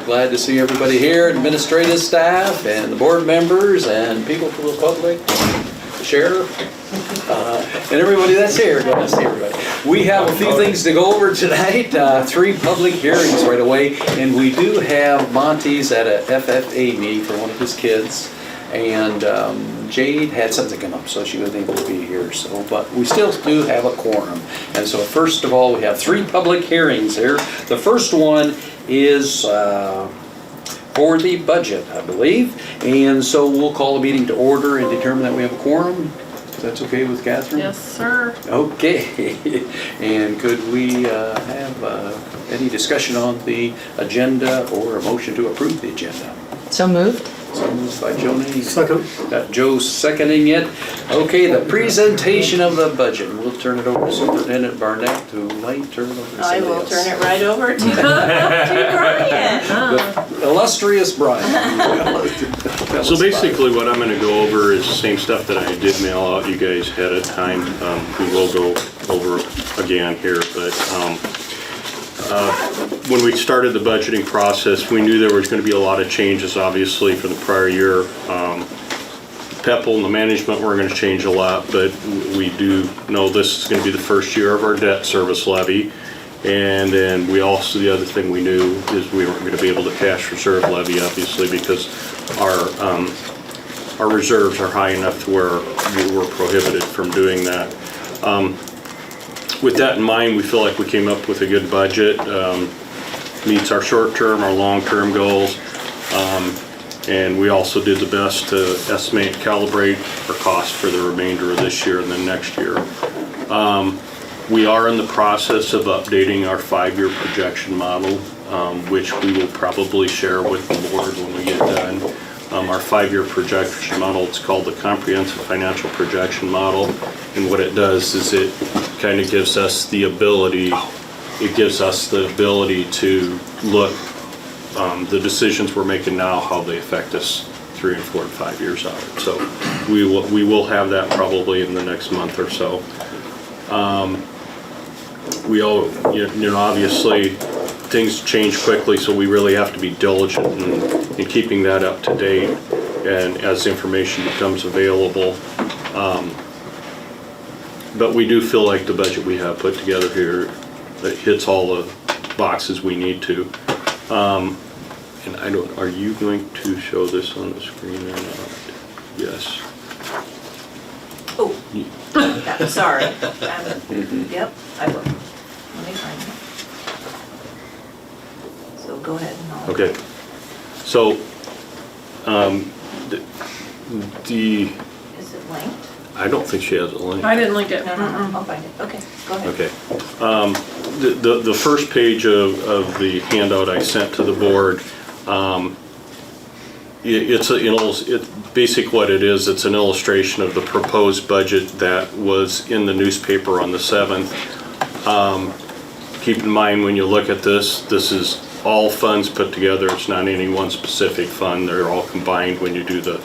glad to see everybody here, administrative staff and the board members and people from the public, the sheriff, and everybody that's here. Glad to see everybody. We have a few things to go over tonight, 3 public hearings right away, and we do have Monty's at a FFA meeting for one of his kids, and Jade had something come up, so she wasn't able to be here. So, but we still do have a quorum. And so first of all, we have 3 public hearings here. The first one is for the budget, I believe. And so we'll call the meeting to order and determine that we have a quorum. If that's okay with Catherine? Yes, sir. Okay. And could we have any discussion on the agenda or a motion to approve the agenda? So moved. So moved by Joni. Second. Got Joe seconding it. Okay, the presentation of the budget. We'll turn it over to Superintendent Barnett, who might turn it over to I somebody will else. turn it right over to Brian. The illustrious Brian. So basically what I'm going to go over is the same stuff that I did mail out you guys ahead of time. We will go over again here, but when we started the budgeting process, we knew there was going to be a lot of changes, obviously, from the prior year. PEPL and the management were going to change a lot, but we do know this is going to be the first year of our debt service levy. And then we also, the other thing we knew is we weren't going to be able to cash reserve levy, obviously, because our reserves are high enough to where we were prohibited from doing that. With that in mind, we feel like we came up with a good budget, meets our short-term, our long-term goals, and we also did the best to estimate and calibrate our costs for the remainder of this year and then next year. We are in the process of updating our 5-year projection model, which we will probably share with the board when we get done. Our 5-year projection model, it's called the Comprehensive Financial Projection Model, and what it does is it kind of gives us the ability, to look the decisions we're making now, how they affect us 3 and 4 and 5 years out. So we will have that probably in the next month or so. We all, obviously things change quickly, so we really have to be diligent in keeping that up to date, and as information becomes available. But we do feel like the budget we have put together here hits all the boxes we need to. And are you going to show this on the screen or not? Yes. Oh, yeah, sorry. Yep, I will. Let me find it. So go ahead and I'll. Okay. So, the Is it linked? I don't think she has a link. I didn't link it. No, I'll find it. Okay, go ahead. Okay. The first page of the handout I sent to the board, it's basic what it is. It's an illustration of the proposed budget that was in the newspaper on the 7th. Keep in mind when you look at this is all funds put together. It's not any one specific fund. They're all combined when you do the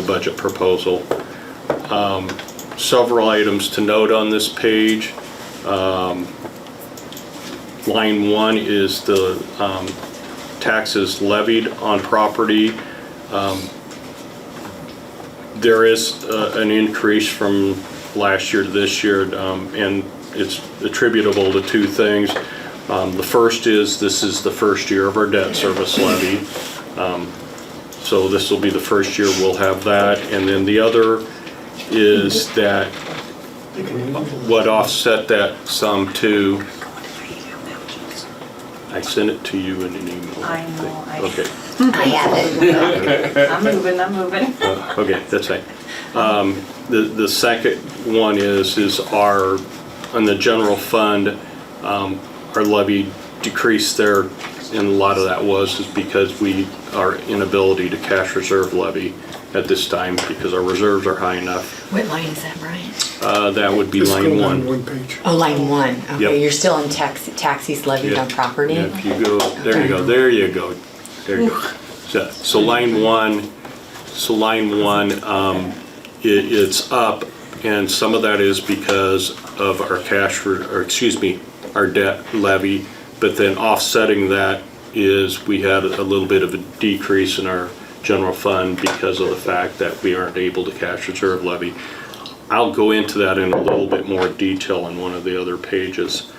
budget proposal. Several items to note on this page. Line 1 is the taxes levied on property. There is an increase from last year to this year, and it's attributable to 2 things. The first is this is the first year of our debt service levy. So this will be the first year we'll have that. And then the other is that what offset that sum too. I sent it to you in an email. I know. Okay. I have it. I'm moving. Okay, that's fine. The second one is our, on the general fund, our levy decreased there, and a lot of that is because our inability to cash reserve levy at this time because our reserves are high enough. What line is that, Brian? That would be Just line go down 1. one page. Oh, line 1. Okay, Yep. you're still in taxes levied on property? Yeah, if you go, there you go, there you go. So line 1, it's up, and some of that is because of our our debt levy, but then offsetting that is we had a little bit of a decrease in our general fund because of the fact that we aren't able to cash reserve levy. I'll go into that in a little bit more detail on one of the other pages.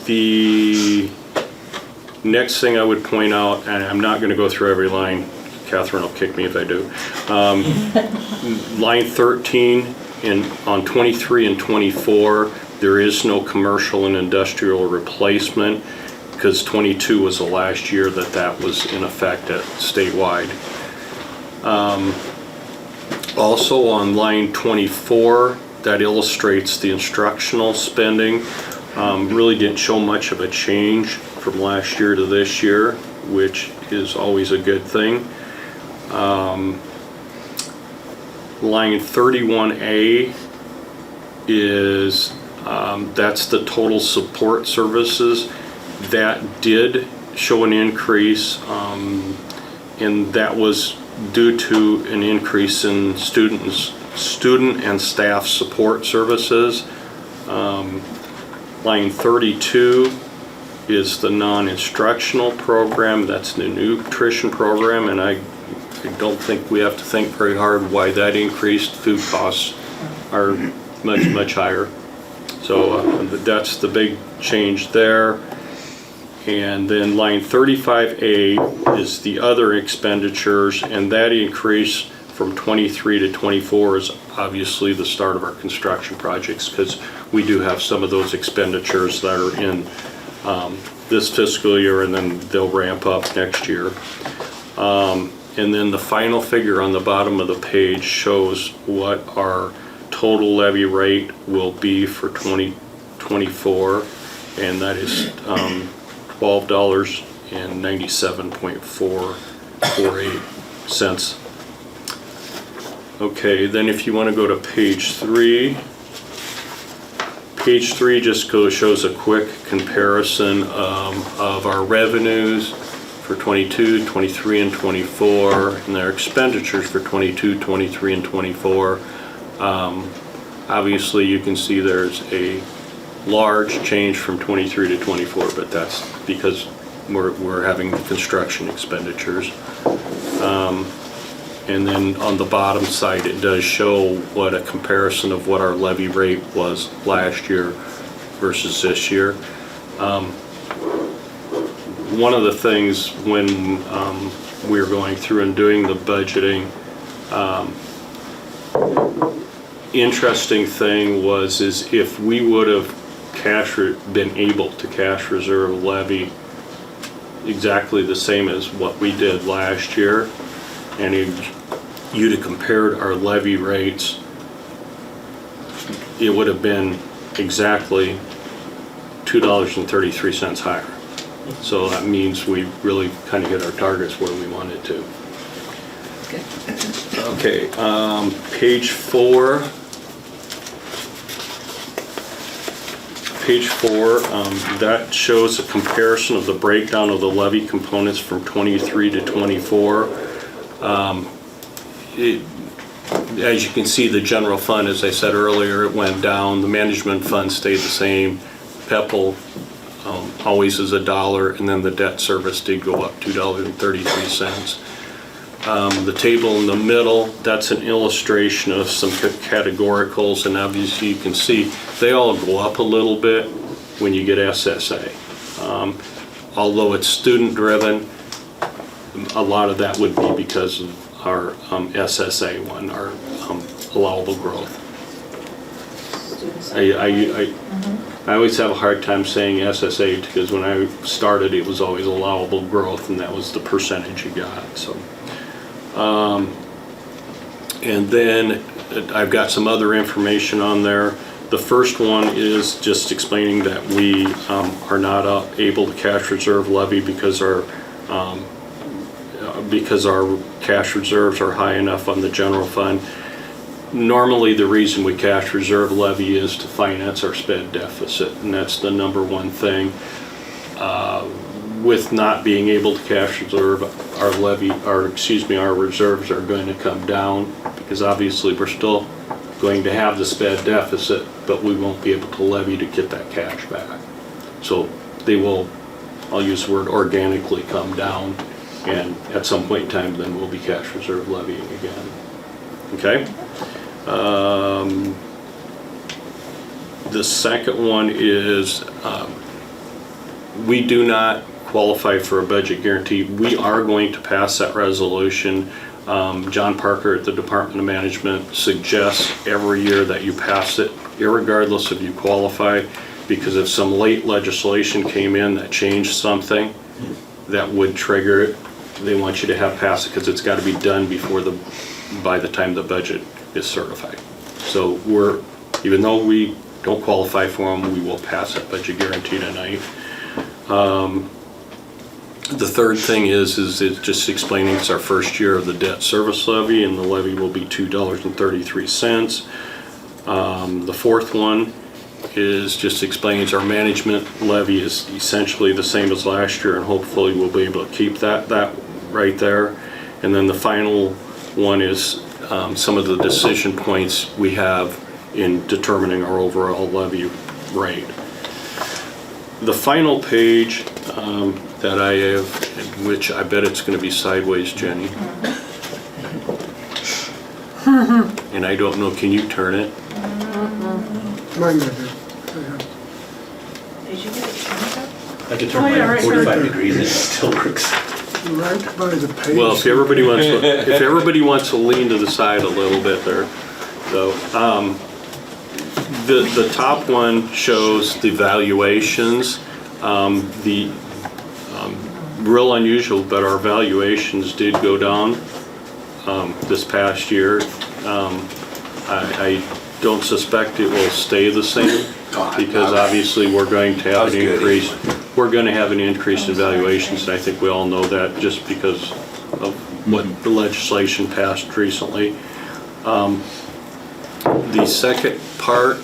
The next thing I would point out, and I'm not going to go through every line, Catherine will kick me if I do. Line 13 on 23 and 24, there is no commercial and industrial replacement because 22 was the last year that was in effect at statewide. Also on line 24, that illustrates the instructional spending. Really didn't show much of a change from last year to this year, which is always a good thing. Line 31A is, that's the total support services. That did show an increase, and that was due to an increase in student and staff support services. Line 32 is the non-instructional program. That's the nutrition program, and I don't think we have to think very hard why that increased. Food costs are much higher. So that's the big change there. And then line 35A is the other expenditures, and that increase from 23 to 24 is obviously the start of our construction projects, because we do have some of those expenditures that are in this fiscal year, and then they'll ramp up next year. And then the final figure on the bottom of the page shows what our total levy rate will be for 2024, and that is $12.97.448. Okay, then if you want to go to page 3, page 3 just shows a quick comparison of our revenues for 22, 23, and 24, and their expenditures for 22, 23, and 24. Obviously, you can see there's a large change from 23 to 24, but that's because we're having the construction expenditures. And then on the bottom side, it does show what a comparison of what our levy rate was last year versus this year. One of the things when we were going through and doing the budgeting, interesting thing is if we would have been able to cash reserve levy exactly the same as what we did last year, and you'd have compared our levy rates, it would have been exactly $2.33 higher. So that means we really kind of hit our targets where we wanted to. Good. Okay, page 4. Page 4, that shows a comparison of the breakdown of the levy components from 23 to 24. As you can see, the general fund, as I said earlier, it went down. The management fund stayed the same. PEPL always is $1, and then the debt service did go up $2.33. The table in the middle, that's an illustration of some categoricals, and obviously you can see they all go up a little bit when you get SSA. Although it's student driven, a lot of that would be because of our SSA one, our allowable growth. I always have a hard time saying SSA because when I started it was always allowable growth, and that was the percentage you got. So, and then I've got some other information on there. The first one is just explaining that we are not able to cash reserve levy because our cash reserves are high enough on the general fund. Normally the reason we cash reserve levy is to finance our sped deficit, and that's the number one thing. With not being able to cash reserve our reserves are going to come down, because obviously we're still going to have the sped deficit, but we won't be able to levy to get that cash back. So they will I'll use the word organically come down, and at some point in time, then we'll be cash reserve levying again. Okay? The second one is, we do not qualify for a budget guarantee. We are going to pass that resolution. John Parker at the Department of Management suggests every year that you pass it, irregardless if you qualify, because if some late legislation came in that changed something that would trigger it, they want you to have passed it because it's got to be done by the time the budget is certified. So even though we don't qualify for them, we will pass that budget guarantee tonight. The third thing is it's just explaining it's our first year of the debt service levy, and the levy will be $2.33. The fourth one is just explains our management levy is essentially the same as last year, and hopefully we'll be able to keep that right there. And then the final one is some of the decision points we have in determining our overall levy rate. The final page that I have, which I bet it's going to be sideways, Jenny. And I don't know, can you turn it? Mine did. Did you get it turned up? I can turn mine 45 degrees and it still works. Right by the page. Well, if everybody wants to lean to the side a little bit there. So, the top one shows the valuations. Real unusual, but our valuations did go down this past year. I don't suspect it will stay the same because obviously we're going to have an increase. We're going to have an increase in valuations, and I think we all know that just because of what the legislation passed recently. The second part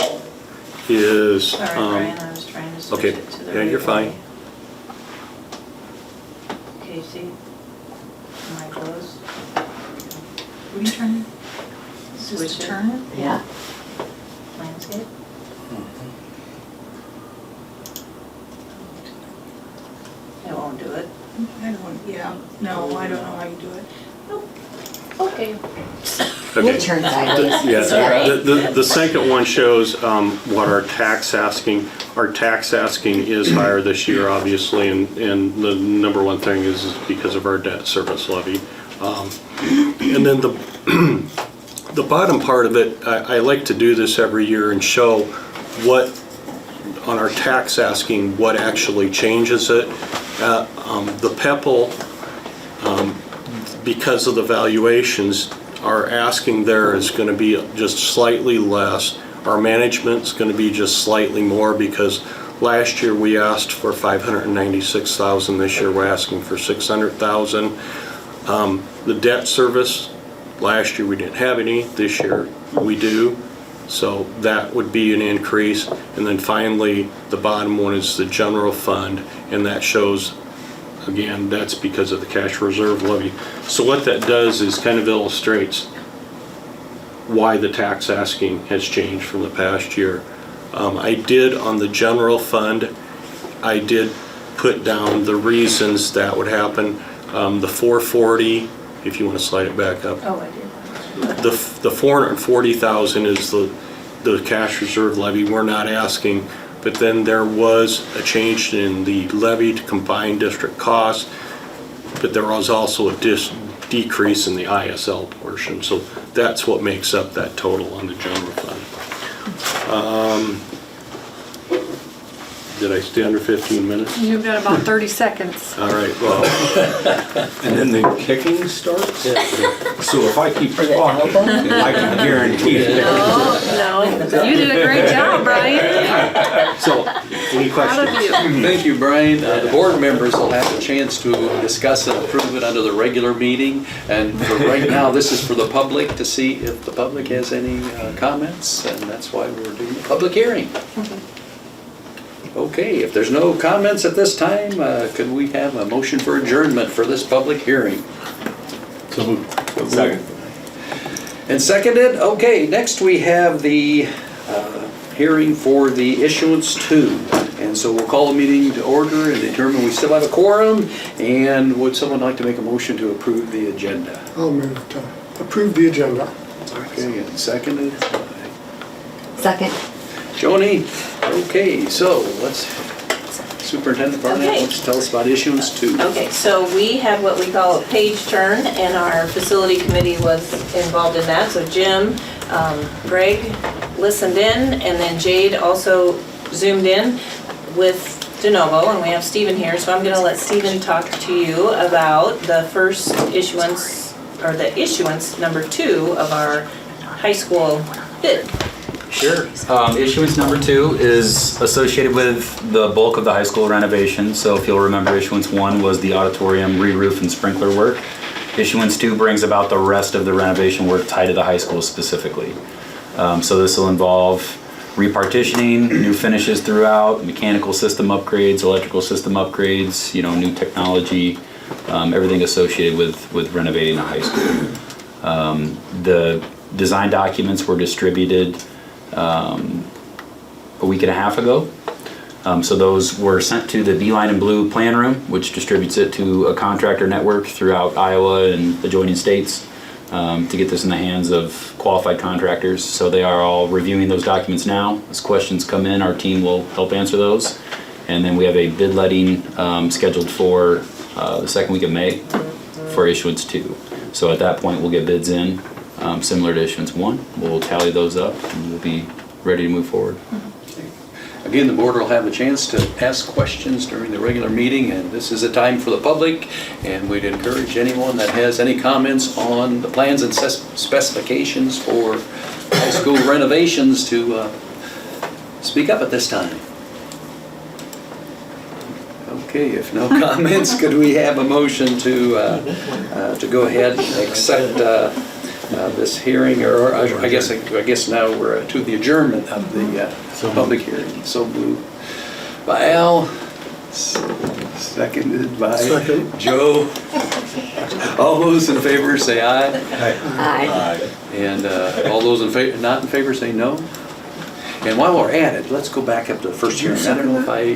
is Sorry, Brian, I was trying to switch okay. it to the Yeah, you're right fine. way. Okay, see? Am I close? Will you turn it? Switch Just it. to turn it? Yeah. Landscape? It won't do it. I don't, yeah, no, I don't know how you do it. Okay. We'll turn sideways. Yeah, It's all right. the second one shows what our tax asking. Our tax asking is higher this year, obviously, and the number one thing is because of our debt service levy. And then the bottom part of it, I like to do this every year and show what, on our tax asking, what actually changes it. The PEPL, because of the valuations, our asking there is going to be just slightly less. Our management's going to be just slightly more because last year we asked for $596,000. This year we're asking for $600,000. The debt service, last year we didn't have any. This year we do. So that would be an increase. And then finally, the bottom one is the general fund, and that shows, again, that's because of the cash reserve levy. So what that does is kind of illustrates why the tax asking has changed from the past year. I did on the general fund, I did put down the reasons that would happen. The 440, if you want to slide it back up. Oh, I did. The 440,000 is the cash reserve levy. We're not asking, but then there was a change in the levy to combined district costs, but there was also a decrease in the ISL portion. So that's what makes up that total on the general fund. Did I stay under 15 minutes? You've got about 30 seconds. All right, well, And then the kicking starts? So if I keep talking, I can guarantee it. No, you did a great job, Brian. so any Proud of questions? you. Thank you, Brian. The board members will have a chance to discuss and approve it under the regular meeting. And for right now, this is for the public to see if the public has any comments, and that's why we're doing the public hearing. Okay, if there's no comments at this time, could we have a motion for adjournment for this public hearing? So moved. Second. And seconded? Okay, next we have the hearing for the issuance 2. And And so we'll call a meeting to order and determine we still have a quorum. And would someone like to make a motion to approve the agenda? I'll move to approve the agenda. Okay, and seconded by Second. Joni. Okay, so let's, Superintendent Barnett, Okay. let's tell us about issuance 2. Okay, so we have what we call a page turn, and our facility committee was involved in that. So Jim, Greg listened in, and then Jade also zoomed in with de novo, and we have Stephen here. So I'm gonna let Stephen talk to you about the first issuance, or the issuance number 2 of our high school bid. Sure. Issuance number 2 is associated with the bulk of the high school renovation. So if you'll remember, issuance 1 was the auditorium re-roof and sprinkler work. Issuance 2 brings about the rest of the renovation work tied to the high school specifically. So this will involve repartitioning, new finishes throughout, mechanical system upgrades, electrical system upgrades, new technology, everything associated with renovating a high school. The design documents were distributed a week and a half ago. So those were sent to the Beeline and Blue Plan Room, which distributes it to a contractor network throughout Iowa and adjoining states to get this in the hands of qualified contractors. So they are all reviewing those documents now. As questions come in, our team will help answer those. And then we have a bid letting scheduled for the second week of May for issuance 2. So at that point, we'll get bids in. Similar to issuance 1, we'll tally those up and we'll be ready to move forward. Again, the board will have a chance to ask questions during the regular meeting, and this is a time for the public, and we'd encourage anyone that has any comments on the plans and specifications for high school renovations to speak up at this time. Okay, if no comments, could we have a motion to go ahead and accept this hearing, or I guess now we're to the adjournment of the public hearing. So moved by Al, seconded by Second. Joe. All those in favor say aye. Aye. And all those not in favor say no. And while we're at it, let's go back up to the first hearing. I don't know if I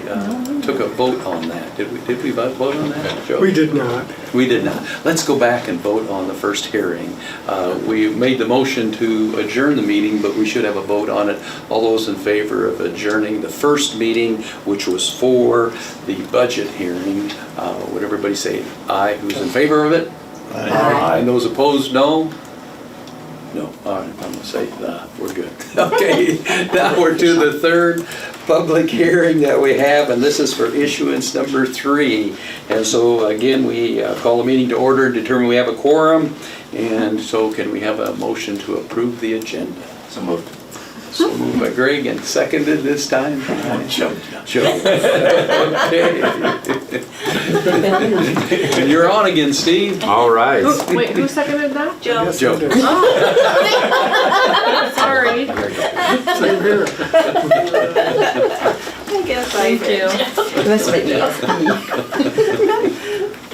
took a vote on that. Did we vote on that, Joe? We did not. We did not. Let's go back and vote on the first hearing. We made the motion to adjourn the meeting, but we should have a vote on it. All those in favor of adjourning the first meeting, which was for the budget hearing, would everybody say aye? Who's in favor of it? Aye. And those opposed, no? No, I'm gonna say, we're good. Okay, now we're to the third public hearing that we have, and this is for issuance number 3. And so again, we call the meeting to order and determine we have a quorum. And so can we have a motion to approve the agenda? So moved. So moved by Greg and seconded this time by Joe. Okay. And you're on again, Steve. All right. Wait, who seconded that? Joe? Yes, Joe. we did. Sorry. Same here. I guess I Thank you.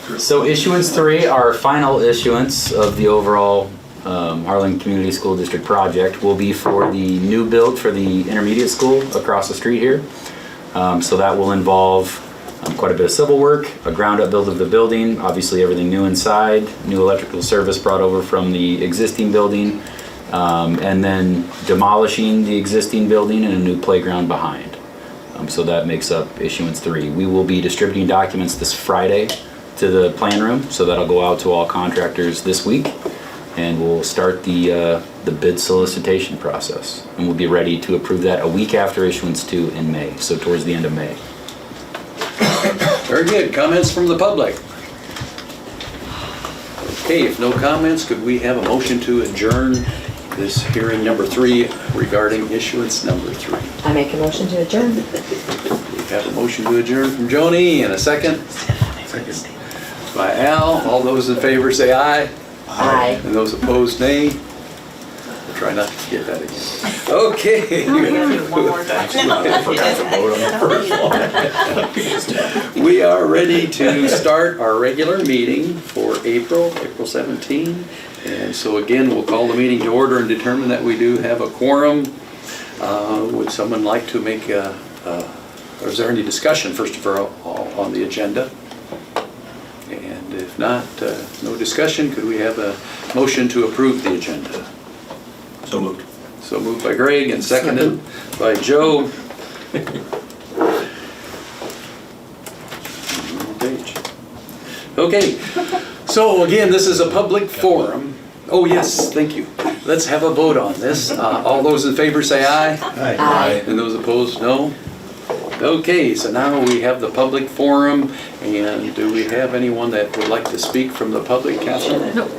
did. So issuance 3, our final issuance of the overall Harlan Community School District project, will be for the new build for the intermediate school across the street here. So that will involve quite a bit of civil work, a ground up build of the building, obviously everything new inside, new electrical service brought over from the existing building, and then demolishing the existing building and a new playground behind. So that makes up issuance 3. We will be distributing documents this Friday to the plan room, so that'll go out to all contractors this week, and we'll start the bid solicitation process. And we'll be ready to approve that a week after issuance 2 in May, so towards the end of May. Very good. Comments from the public? Okay, if no comments, could we have a motion to adjourn this hearing number 3 regarding issuance number 3? I make a motion to adjourn. We have a motion to adjourn from Joni and a second. Second. By Al. All those in favor say aye. Aye. And those opposed, nay. We'll try not to forget that again. Okay. We're gonna do one more time. We are ready to start our regular meeting for April 17. And so again, we'll call the meeting to order and determine that we do have a quorum. Would someone like to make a Or is there any discussion, first of all, on the agenda? And if not, no discussion, could we have a motion to approve the agenda? So moved. So moved by Greg and seconded by Joe. Okay, so again, this is a public forum. Oh, yes, thank you. Let's have a vote on this. All those in favor say aye. Aye. And those opposed, no. Okay, so now we have the public forum, and do we have anyone that would like to speak from the public, Catherine? Nope.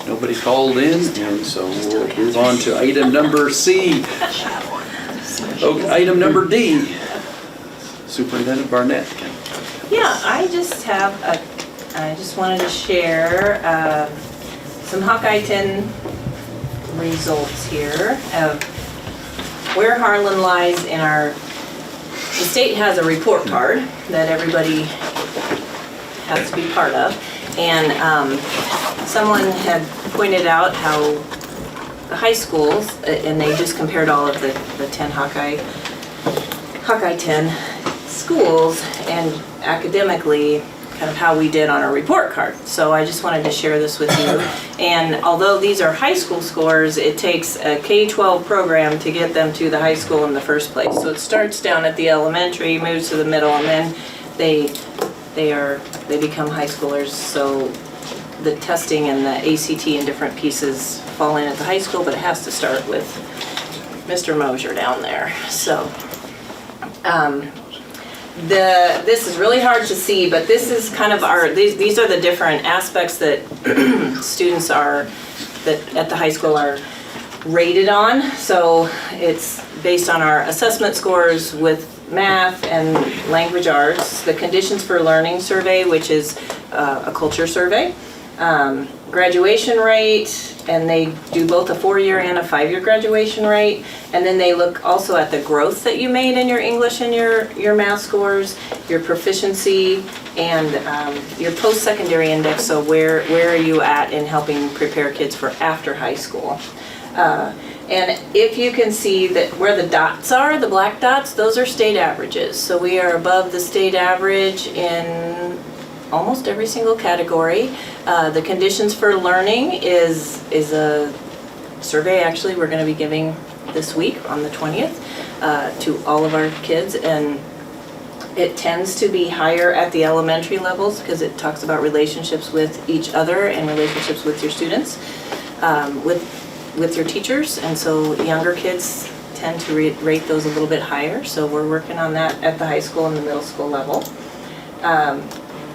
Nobody called in, and so we'll move on to item number C. Okay, item number D. Superintendent Barnett. Yeah, I just wanted to share some Hawkeye 10 results here of where Harlan lies in the state has a report card that everybody has to be part of. And someone had pointed out how the high schools, and they just compared all of the 10 Hawkeye 10 schools, and academically kind of how we did on our report card. So I just wanted to share this with you. And although these are high school scores, it takes a K-12 program to get them to the high school in the first place. So it starts down at the elementary, moves to the middle, and then they become high schoolers. So the testing and the ACT and different pieces fall in at the high school, but it has to start with Mr. Mosier down there. So this is really hard to see, but this is kind of these are the different aspects that students that at the high school are rated on. So it's based on our assessment scores with math and language arts, the conditions for learning survey, which is a culture survey, graduation rate, and they do both a 4-year and a 5-year graduation rate. And then they look also at the growth that you made in your English and your math scores, your proficiency, and your post-secondary index. So where are you at in helping prepare kids for after high school? And if you can see that where the dots are, the black dots, those are state averages. So we are above the state average in almost every single category. The conditions for learning is a survey actually we're going to be giving this week on the 20th to all of our kids, and it tends to be higher at the elementary levels because it talks about relationships with each other and relationships with your students, with your teachers, and so younger kids tend to rate those a little bit higher. So we're working on that at the high school and the middle school level.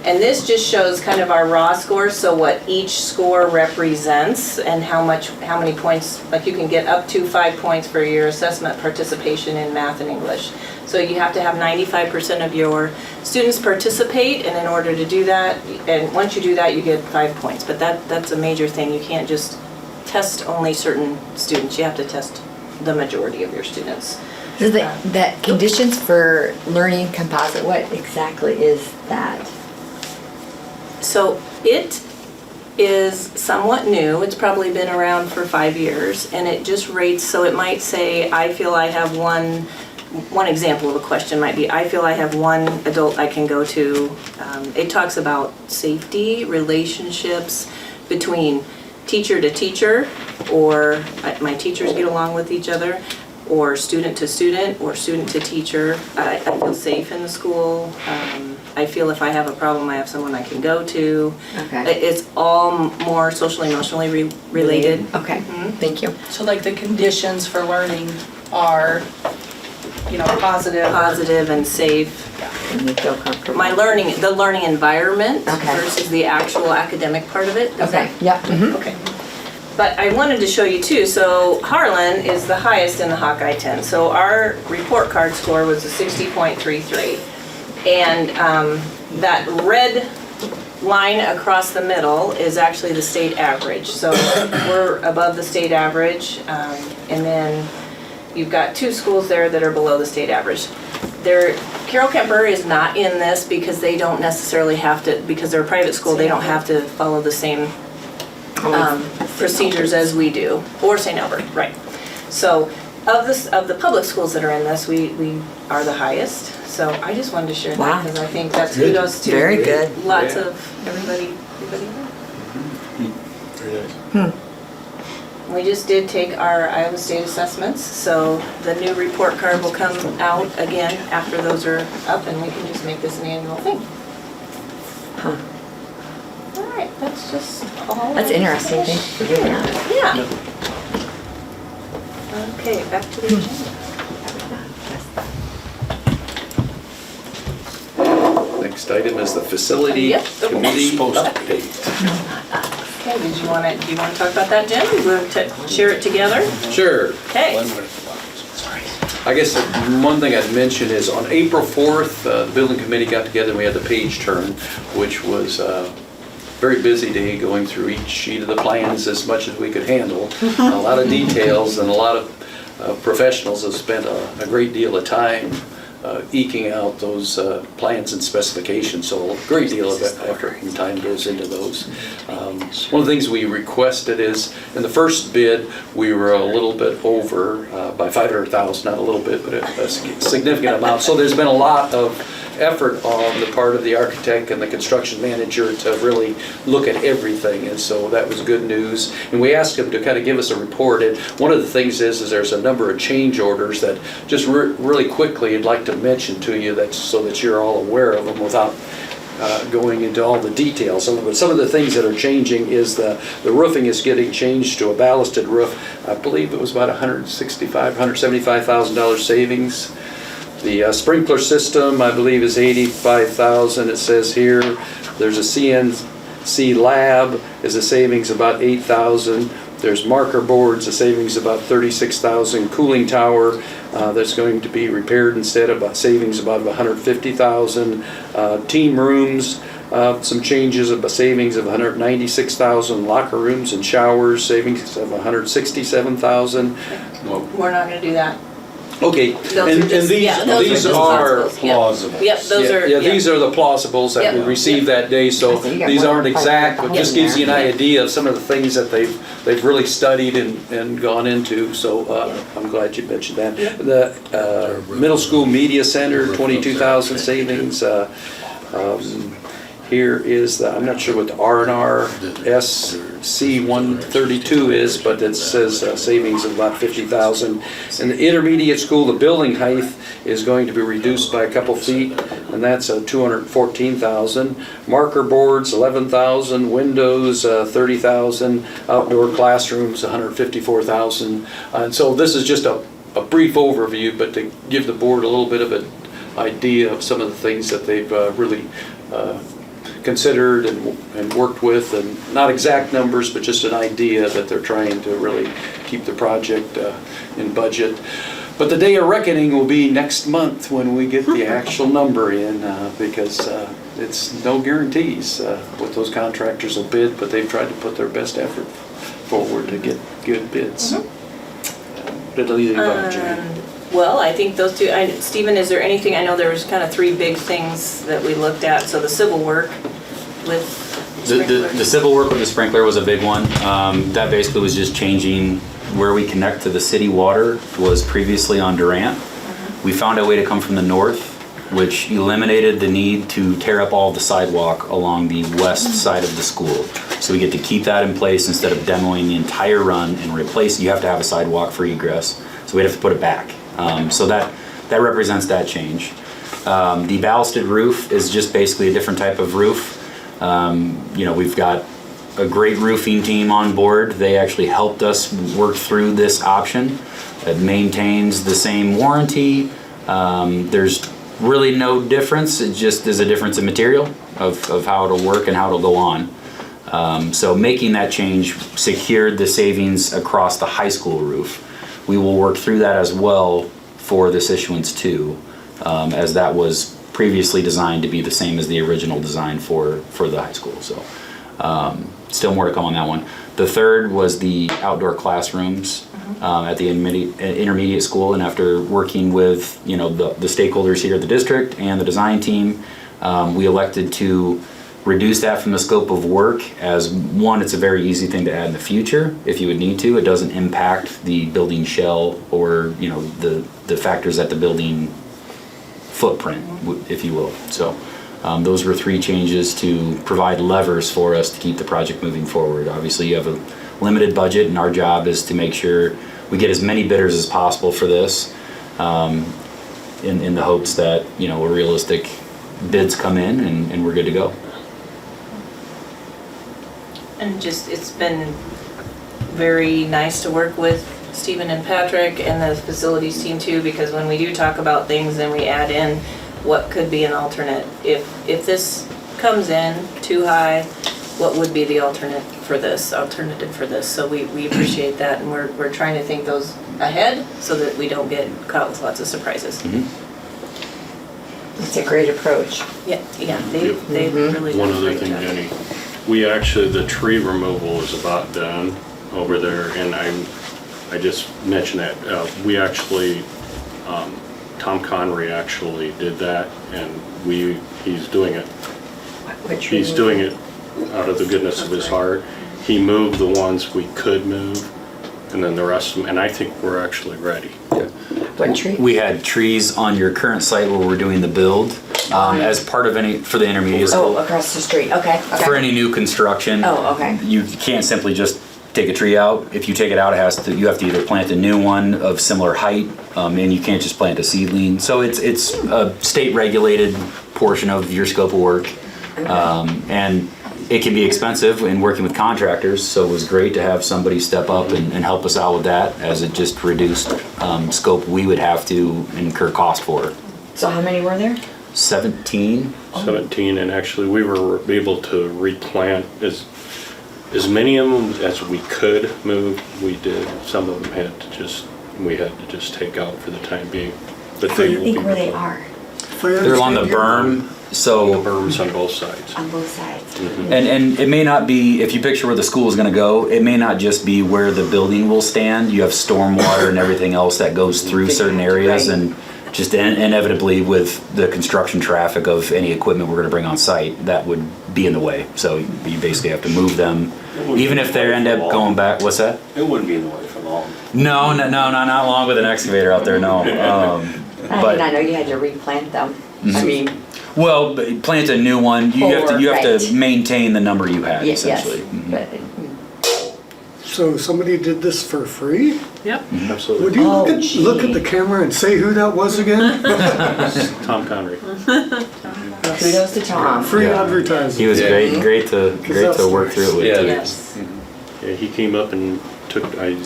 And this just shows kind of our raw scores, so what each score represents and how many points, like you can get up to 5 points for your assessment participation in math and English. So you have to have 95% of your students participate, and in order to do that, and once you do that, you get 5 points. But that's a major thing. You can't just test only certain students. You have to test the majority of your students. So that conditions for learning composite, what exactly is that? So it is somewhat new. It's probably been around for 5 years, and it just rates, so it might say, I feel I have one example of a question might be, I feel I have one adult I can go to. It talks about safety, relationships between teacher to teacher, or my teachers get along with each other, or student to student, or student to teacher. I feel safe in the school. I feel if I have a problem, I have someone I can go to. Okay. It's all more socially, emotionally related. Okay, thank you. So like the conditions for learning are, positive. Positive and safe. And you feel comfortable. The learning environment Okay. versus the actual academic part of it. Is Okay, that- yeah. Okay. But I wanted to show you too, so Harlan is the highest in the Hawkeye 10. So our report card score was a 60.33. And that red line across the middle is actually the state average. So we're above the state average, and then you've got 2 schools there that are below the state average. Carroll Kemper is not in this because they don't necessarily have to, because they're a private school, they don't have to follow the same procedures as we do, or St. Albert, right. So of the public schools that are in this, we are the highest. So I just wanted to share that Wow. because I think that's Good. kudos to Very good. lots Yeah. of everybody. Very nice. We just did take our Iowa State assessments, so the new report card will come out again after those are up, and we can just make this an annual thing. Huh. All right, that's just all. That's interesting, thanks for doing that. Yeah. Okay, back to the agenda. Next item is the facility Yep. committee Supposed to. update. Okay, do you want to talk about that, Jen? We want to share it together? Sure. Okay. I guess the one thing I'd mention is on April 4th, the building committee got together and we had the page turn, which was a very busy day going through each sheet of the plans as much as we could handle. A lot of details and a lot of professionals have spent a great deal of time eking out those plans and specifications, so a great deal of effort and time goes into those. One of the things we requested is, in the first bid, we were a little bit over by $500,000, not a little bit, but a significant amount. So there's been a lot of effort on the part of the architect and the construction manager to really look at everything, and so that was good news. And we asked him to kind of give us a report, and one of the things is there's a number of change orders that just really quickly I'd like to mention to you, so that you're all aware of them without going into all the details. Some of the things that are changing is the roofing is getting changed to a ballasted roof. I believe it was about $175,000 savings. The sprinkler system, I believe, is $85,000. It says here. There's a CNC lab, is a savings about $8,000. There's marker boards, a savings about $36,000. Cooling tower, that's going to be repaired instead, about savings about $150,000. Team rooms, some changes of a savings of $196,000. Locker rooms and showers, savings of $167,000. We're not going to do that. Okay, Those are and just- these yeah, those these just are plausibles, yeah. Plausible. Yep, those are. yeah, these are the plausibles that we Yep. received that day, so So you got these more aren't than exact, but just gives you an 500 idea of some of the things that they've really studied and gone into, so I'm glad you mentioned that. The middle school media center, 22,000 savings. Here is the, I'm not sure what the R&R SC 132 is, but it says savings of about 50,000. In the intermediate school, the building height is going to be reduced by a couple feet, and that's 214,000. Marker boards, 11,000. Windows, 30,000. Outdoor classrooms, 154,000. And so this is just a brief overview, but to give the board a little bit of an idea of some of the things that they've really considered and worked with, and not exact numbers, but just an idea that they're trying to really keep the project in budget. But the day of reckoning will be next month when we get the actual number in, because it's no guarantees what those contractors will bid, but they've tried to put their best effort forward to get good bids. Did I leave you about, Jane? Well, I think those two, Stephen, is there anything, I know there was kind of three big things that we looked at, so the civil work with The sprinklers. civil work with the sprinkler was a big one. That basically was just changing where we connect to the city water was previously on Durant. We found a way to come from the north, which eliminated the need to tear up all the sidewalk along the west side of the school. So we get to keep that in place instead of demoing the entire run and replace. You have to have a sidewalk for egress, so we'd have to put it back. So that represents that change. The ballasted roof is just basically a different type of roof. We've got a great roofing team on board. They actually helped us work through this option. It maintains the same warranty. There's really no difference. It just is a difference in material of how it'll work and how it'll go on. So making that change secured the savings across the high school roof. We will work through that as well for this issuance too, as that was previously designed to be the same as the original design for the high school. So still more to come on that one. The third was the outdoor classrooms at the intermediate school, and after working with the stakeholders here at the district and the design team, we elected to reduce that from the scope of work as one, it's a very easy thing to add in the future if you would need to. It doesn't impact the building shell or, you know, the factors at the building footprint, if you will. So those were 3 changes to provide levers for us to keep the project moving forward. Obviously, you have a limited budget, and our job is to make sure we get as many bidders as possible for this, in the hopes that, you know, a realistic bids come in and we're good to go. And just, it's been very nice to work with Stephen and Patrick and the facilities team too, because when we do talk about things, then we add in what could be an alternate. If this comes in too high, what would be the alternative for this? So we appreciate that, and we're trying to think those ahead so that we don't get caught with lots of surprises. It's a great approach. Yeah, they really done One a other great thing, job. Jenny, we actually, the tree removal is about done over there, and I just mentioned that, we actually, Tom Connery actually did that, and he's doing it. He's doing it out of the goodness of his heart. He moved the ones we could move, and then the rest of them, and I think we're actually ready. What tree? We had trees on your current site where we're doing the build, as part of for the intermediate school. Oh, across the street, okay. For any new construction. Oh, okay. You can't simply just take a tree out. If you take it out, you have to either plant a new one of similar height, and you can't just plant a seedling. So it's a state regulated portion of your scope of work. And it can be expensive in working with contractors, so it was great to have somebody step up and help us out with that, as it just reduced scope we would have to incur cost for. So how many were there? 17. 17, and actually we were able to replant as many of them as we could move. We did. Some of them we had to just take out for the time being. But I they will think be where they replaced. are, They're along the berm, The so, berms on both sides. on both sides. and it may not be, if you picture where the school is gonna go, it may not just be where the building will stand. You have stormwater and everything else that goes through certain areas, Right. and just inevitably with the construction traffic of any equipment we're gonna bring on site, that would be in the way. So you basically have to move them, even if they end up going back, what's that? It wouldn't be in the way for long. No, not long with an excavator out there, no. I did But- not know you had to replant them. I mean, Well, but plant a new one, you have Or, to right. maintain the number you had, yes, essentially. Mhm. but, So somebody did this for free? Yep. Absolutely. Would you Oh, look at the camera and say who that was again? Tom Connery. kudos to Tom. Free Yeah. advertising. He was Yeah. great to work through it with. Yeah. too. Yes. Yeah, he came up and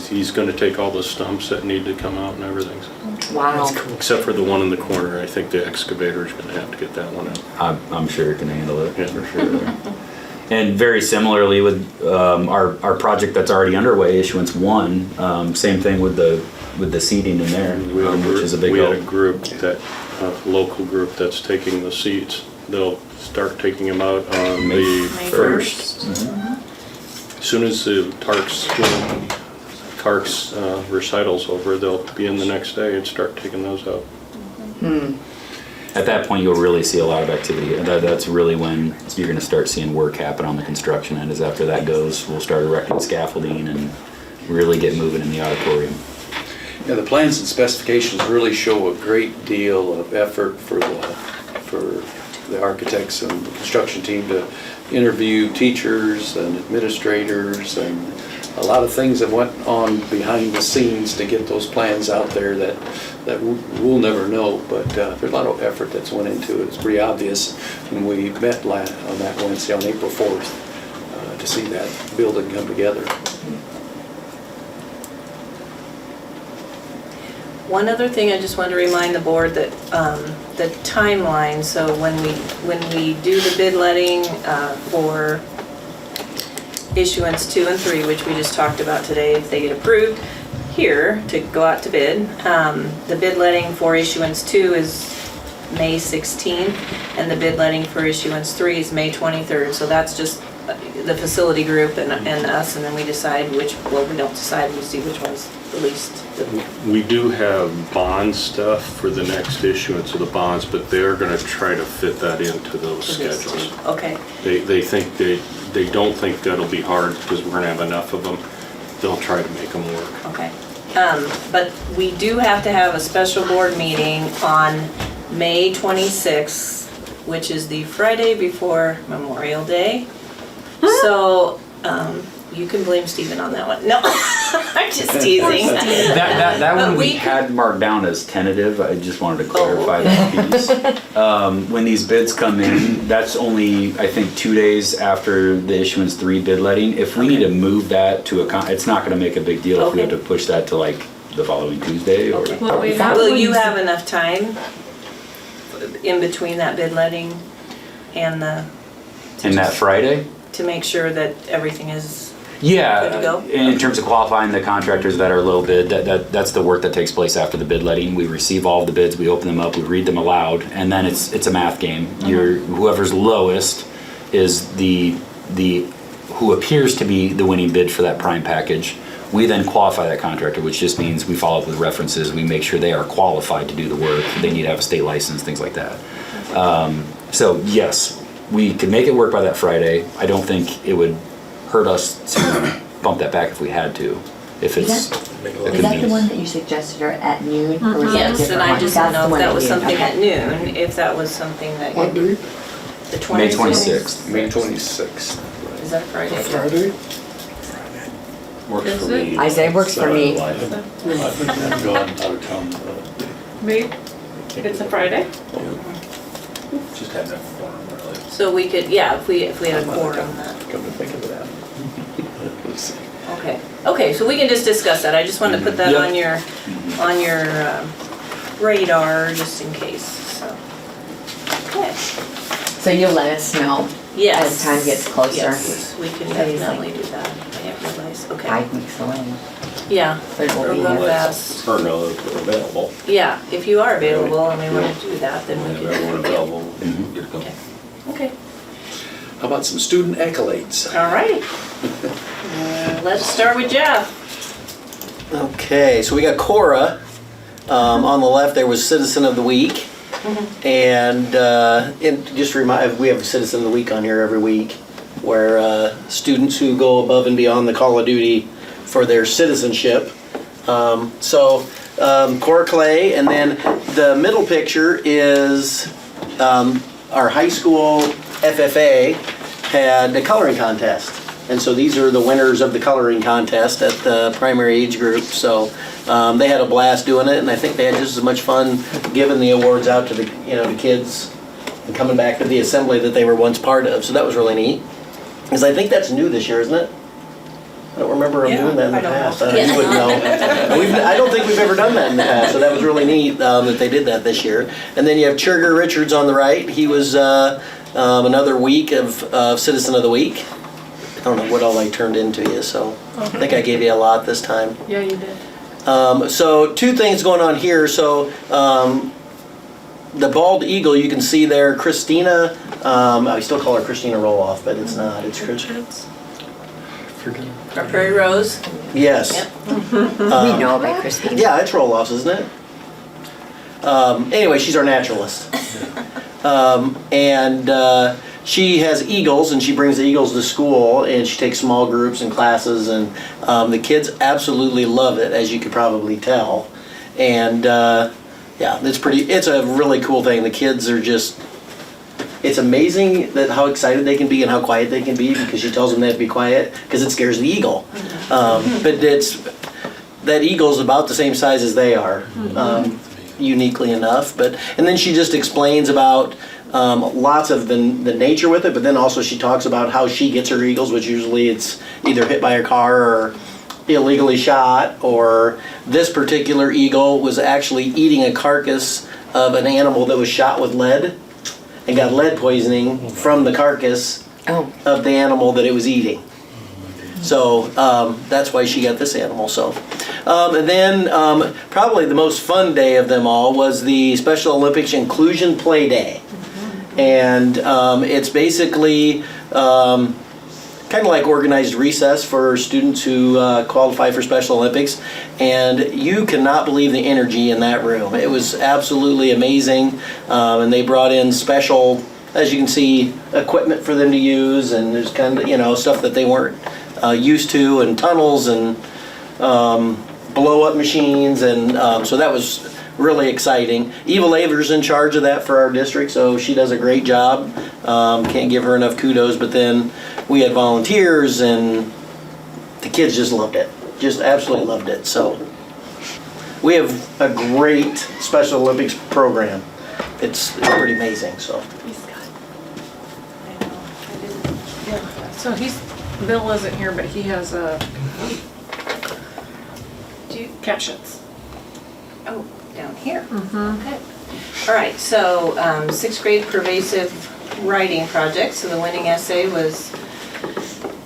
he's gonna take all the stumps that need to come out and everything. So, Wow. That's cool. except for the one in the corner, I think the excavator's gonna have to get that one out. I'm sure it can handle it, Yeah. for sure. And very similarly with our project that's already underway, Issuance 1, same thing with the seating in there, which is a big We had help. a group local group that's taking the seats. They'll start taking them out on May the May 1st. As soon as the Tark's recital's over, they'll be in the next day and start taking those out. At that point, you'll really see a lot of activity. That's really when you're gonna start seeing work happen on the construction end, is after that goes, we'll start erecting scaffolding and really get moving in the auditorium. Yeah, the plans and specifications really show a great deal of effort for the architects and the construction team to interview teachers and administrators, and a lot of things that went on behind the scenes to get those plans out there that we'll never know, but there's a lot of effort that's went into it. It's pretty obvious when we met on that Wednesday, on April 4th, to see that building come together. One other thing I just want to remind the board that the timeline, so when we do the bid letting for issuance 2 and 3, which we just talked about today, if they get approved here to go out to bid, the bid letting for issuance 2 is May 16th, and the bid letting for issuance 3 is May 23rd. So that's just the facility group and us, and then we decide we don't decide, we see which ones the least. We do have bond stuff for the next issuance of the bonds, but they're gonna try to fit that into those schedules. Okay, They think they don't think that'll be hard because we're gonna have enough of them. They'll try to make them work. okay. But we do have to have a special board meeting on May 26th, which is the Friday before Memorial Day. So, you can blame Stephen on that one. No, I'm just teasing. That one we We- had marked down as tentative. I just wanted to clarify that piece. When these bids come in, that's only, I think, 2 days after the issuance 3 bid letting. If we need to move that to it's not gonna make a big deal if we have to Okay. push that to like the following Tuesday or. Okay. Is that Will when you said- have enough time in between that bid letting and In that Friday? to make sure that everything is, Yeah, Good to go? in terms of qualifying the contractors that are low bid, that's the work that takes place after the bid letting. We receive all of the bids, we open them up, we read them aloud, and then it's a math game. Whoever's lowest is the who appears to be the winning bid for that prime package. We then qualify that contractor, which just means we follow up with references, we make sure they are qualified to do the work, they need to have a state license, things like that. So yes, we can make it work by that Friday. I don't think it would hurt us to bump that back if we had to, if it's Is a that the convenience. one that you suggested are at noon? Or was that a yes, different and I one? just That's didn't know the if one that was needed. something Okay. at noon, if that was something that. What date? The May 26th. 26th. May 26th. Is that a Friday? Friday? Works Is for it? me. I say works for me. I'm going out of town. Maybe, it's a Friday? Just had that fun, really. So we could, yeah, if we had a quorum that. Come to think of that. Let's see. Okay, so we can just discuss that. I just wanted to put that Yep. on your radar, just in case, so. Okay, So you'll let us know yes. as time gets closer. Yes, we can Amazing. definitely do that. I didn't realize, okay. 5 weeks away. Yeah, But it will we'll be go here. fast. Her know that they're available. Yeah, if you are available and we want to do that, then we Have can. everyone available, get it going. Okay. Okay, How about some student accolades? all right. Let's start with Jeff. Okay, so we got Cora. On the left, there was Citizen of the Week. And just remind, we have Citizen of the Week on here every week, where students who go above and beyond the call of duty for their citizenship. Cora Clay, and then the middle picture is our high school FFA had a coloring contest. And so these are the winners of the coloring contest at the primary age group. So they had a blast doing it, and I think they had just as much fun giving the awards out to the the kids and coming back to the assembly that they were once part of. So that was really neat. Because I think that's new this year, isn't it? I don't remember them doing that in the I don't know. past. You wouldn't know. I don't think we've ever done that in the past, so that was really neat that they did that this year. And then you have Churger Richards on the right. He was another week of Citizen of the Week. I don't know what all I turned into you, so I think I gave you a lot this time. Yeah, you did. So 2 things going on here. So the bald eagle, you can see there, Christina, I still call her Christina Roloff, but it's not, it's Christina. Our Prairie Rose. Yes. Yep. We know about Christine. Yeah, it's Roloff's, isn't it? Anyway, she's our naturalist. She has eagles, and she brings the eagles to school, and she takes small groups and classes, and the kids absolutely love it, as you could probably tell. And yeah, it's a really cool thing. The kids are just, it's amazing that how excited they can be and how quiet they can be, because she tells them they have to be quiet because it scares the eagle. But that eagle's about the same size as they are, uniquely enough. And then she just explains about lots of the nature with it, but then also she talks about how she gets her eagles, which usually it's either hit by a car or illegally shot, or this particular eagle was actually eating a carcass of an animal that was shot with lead and got lead poisoning from the carcass of the animal that it was eating. So that's why she got this animal. So, and then probably the most fun day of them all was the Special Olympics Inclusion Play Day. And it's basically kind of like organized recess for students who qualify for Special Olympics, and you cannot believe the energy in that room. It was absolutely amazing, and they brought in special, as you can see, equipment for them to use, and there's kind of, stuff that they weren't used to, and tunnels and blow-up machines, and so that was really exciting. Eva Laver's in charge of that for our district, so she does a great job. Can't give her enough kudos, but then we had volunteers, and the kids just loved it. Just absolutely loved it. So we have a great Special Olympics program. It's pretty amazing, so. So Bill isn't here, but he has captions. Oh, down here. Okay. All right, so 6th grade pervasive writing project. So the winning essay was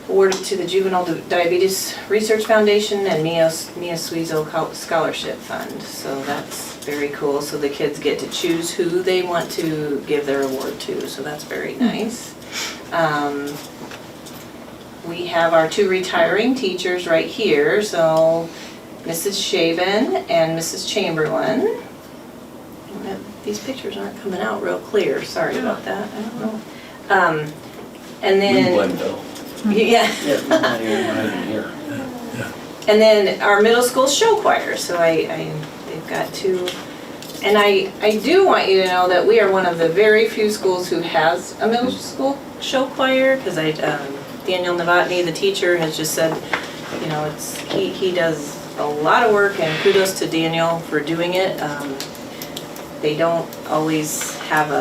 awarded to the Juvenile Diabetes Research Foundation and Mia Suizo Scholarship Fund. So that's very cool. So the kids get to choose who they want to give their award to. So that's very nice. We have our 2 retiring teachers right here. So Mrs. Shaven and Mrs. Chamberlain. These pictures aren't coming out real clear. Sorry about that. I don't know. And then yeah. Here. And then our middle school show choir. So they've got 2. And I do want you to know that we are one of the very few schools who has a middle school show choir, because Daniel Novotny, the teacher, has just said, he does a lot of work, and kudos to Daniel for doing it. They don't always have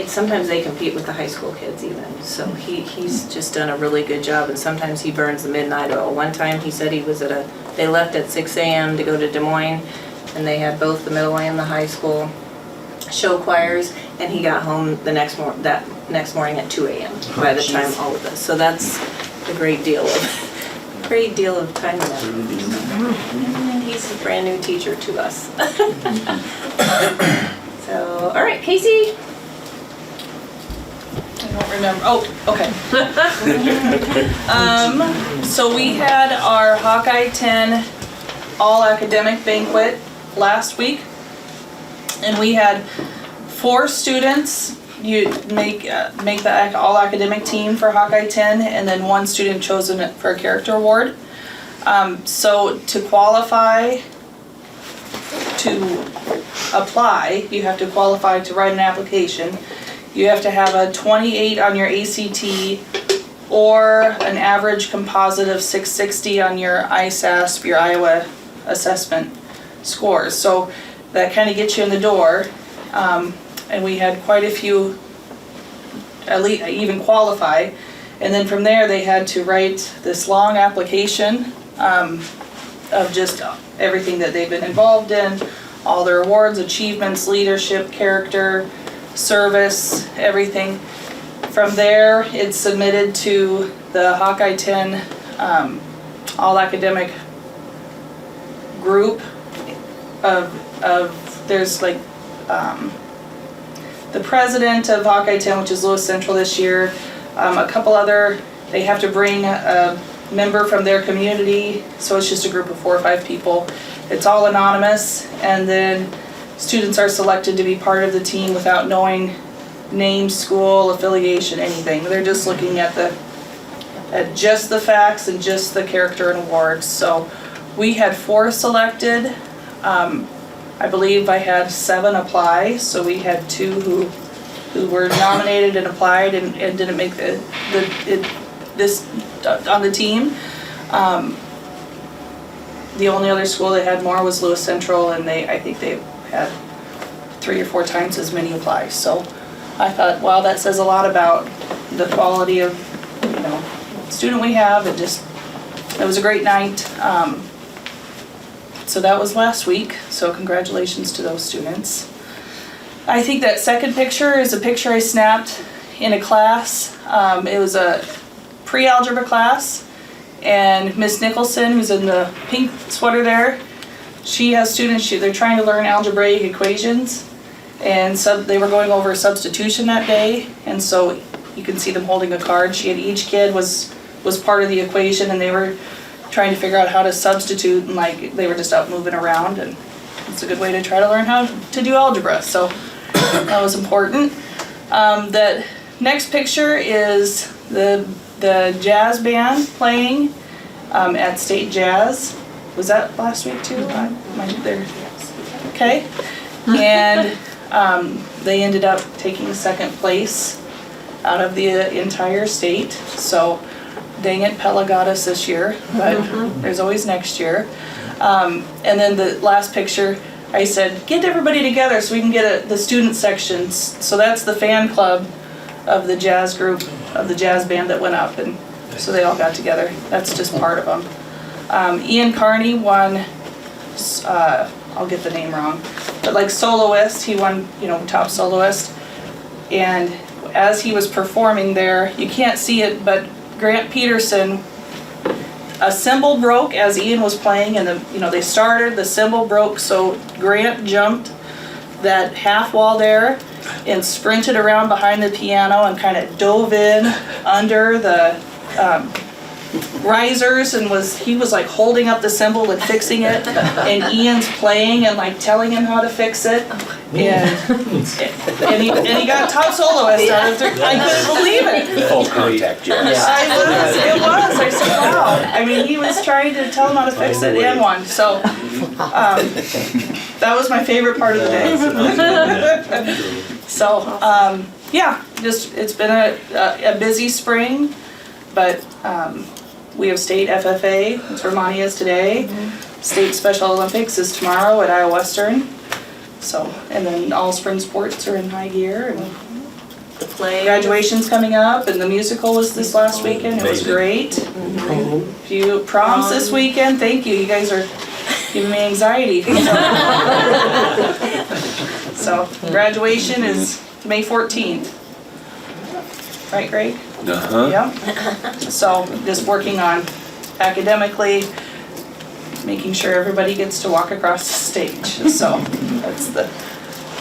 sometimes they compete with the high school kids even. So he's just done a really good job, and sometimes he burns the midnight oil. One time he said they left at 6 a.m. to go to Des Moines, and they had both the middle and the high school show choirs, and he got home that next morning at 2 a.m. by the time all of this. So that's a great deal of time and effort. And he's a brand new teacher to us. So, all right, Casey. I don't remember. Oh, okay. So we had our Hawkeye 10 all academic banquet last week, and we had 4 students. You make the all academic team for Hawkeye 10, and then 1 student chosen for a character award. So to qualify to apply, you have to qualify to write an application. You have to have a 28 on your ACT or an average composite of 660 on your ISASP, your Iowa assessment scores. So that kind of gets you in the door. And we had quite a few at least even qualify. And then from there they had to write this long application of just everything that they've been involved in, all their awards, achievements, leadership, character, service, everything. From there, it's submitted to the Hawkeye 10 all academic group of there's like the president of Hawkeye 10, which is Lewis Central this year, a couple other, they have to bring a member from their community, so it's just a group of 4 or 5 people. It's all anonymous, and then students are selected to be part of the team without knowing name, school, affiliation, anything. They're just looking at just the facts and just the character and awards. So we had 4 selected. I believe I had 7 apply, so we had 2 who were nominated and applied and didn't make this on the team. The only other school that had more was Lewis Central, and I think they had 3 or 4 times as many apply. So I thought, wow, that says a lot about the quality of student we have. It was a great night. So that was last week, so congratulations to those students. I think that second picture is a picture I snapped in a class. It was a pre-algebra class, and Miss Nicholson, who's in the pink sweater there, she has students, they're trying to learn algebraic equations, and so they were going over substitution that day, and so you can see them holding a card. Each kid was was part of the equation, and they were trying to figure out how to substitute, and like, they were just up moving around, and it's a good way to try to learn how to do algebra, so that was important. The next picture is the jazz band playing at State Jazz. Was that last week too? Am I there? Okay. And they ended up taking second place out of the entire state. So dang it, Pella got us this year, but there's always next year. And then the last picture, I said, get everybody together so we can get the student sections. So that's the fan club of the jazz group, of the jazz band that went up, and so they all got together. That's just part of them. Ian Carney won, I'll get the name wrong, but like soloist, he won, top soloist. And as he was performing there, you can't see it, but Grant Peterson, a cymbal broke as Ian was playing, and they started, the cymbal broke, so Grant jumped that half wall there and sprinted around behind the piano and kind of dove in under the risers, and he was like holding up the cymbal and fixing it, and Ian's playing and like telling him how to fix it, and he got top soloist out of it. I couldn't believe it. Full contact jazz. It was. I said, wow. I mean, he was trying to tell him how to fix it and won. So that was my favorite part of the day. So yeah, just it's been a busy spring, but we have state FFA. That's where Monty is today. State Special Olympics is tomorrow at Iowa Western. So, and then all spring sports are in high gear, and the play graduation's coming up, and the musical was this last weekend. It was great. A few proms this weekend. Thank you. You guys are giving me anxiety. So graduation is May 14th. Right, Greg? Uh-huh. Yeah. So just working on academically, making sure everybody gets to walk across the stage. So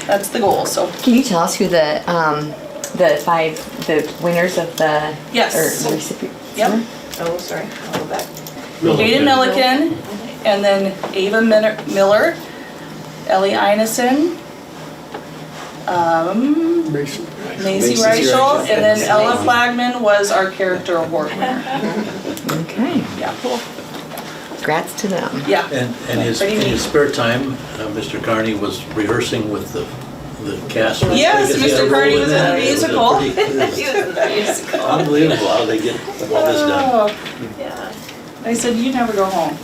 that's the goal. So Can you tell us who the winners of the yes. or the recipients? Yep. Oh, sorry, I'll go back. Hayden Milliken, and then Ava Miller, Ellie Einison, Mason. Maisie Reichel, and then Ella Flagman was our character award winner. Okay. Yeah. Congrats to them. Yeah. And in his spare time, Mr. Carney was rehearsing with the cast. Yes, Mr. Carney was in a musical. He was in the musical. Unbelievable how they get all this done. Oh, Yeah. I said, you never go home.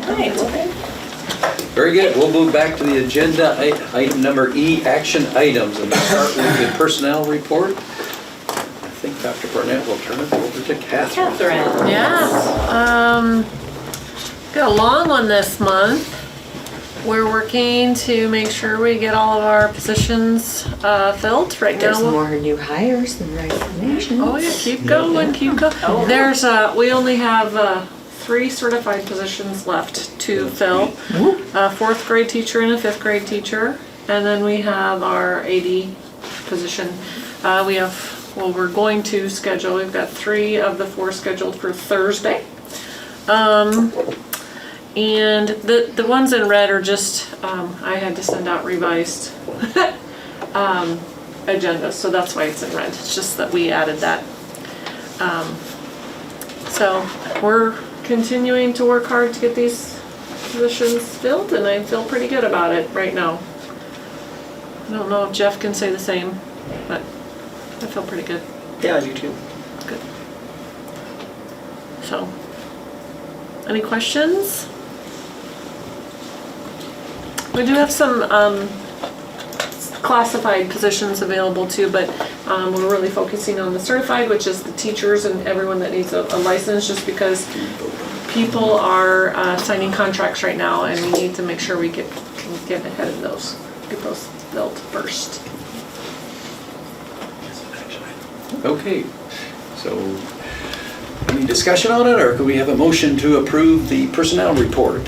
Right, okay. Very good. We'll move back to the agenda, item number E, action items, and we'll start with the personnel report. I think Dr. Burnett will turn it over to Catherine. Catherine. Yeah, got a long one this month. We're working to make sure we get all of our positions filled right There's now. more new hires than resignations. Oh yeah, keep going, keep going. There's we only have 3 certified positions left to fill. A 4th grade teacher and a 5th grade teacher, and then we have our AD position. We're going to schedule. We've got 3 of the 4 scheduled for Thursday. And the ones in red are just, I had to send out revised agendas, so that's why it's in red. It's just that we added that. So we're continuing to work hard to get these positions filled, and I feel pretty good about it right now. I don't know if Jeff can say the same, but I feel pretty good. Yeah, I do too. Good. So, any questions? We do have some classified positions available too, but we're really focusing on the certified, which is the teachers and everyone that needs a license, just because people are signing contracts right now, and we need to make sure we can get ahead of those, get those filled first. Okay, so any discussion on it, or could we have a motion to approve the personnel report?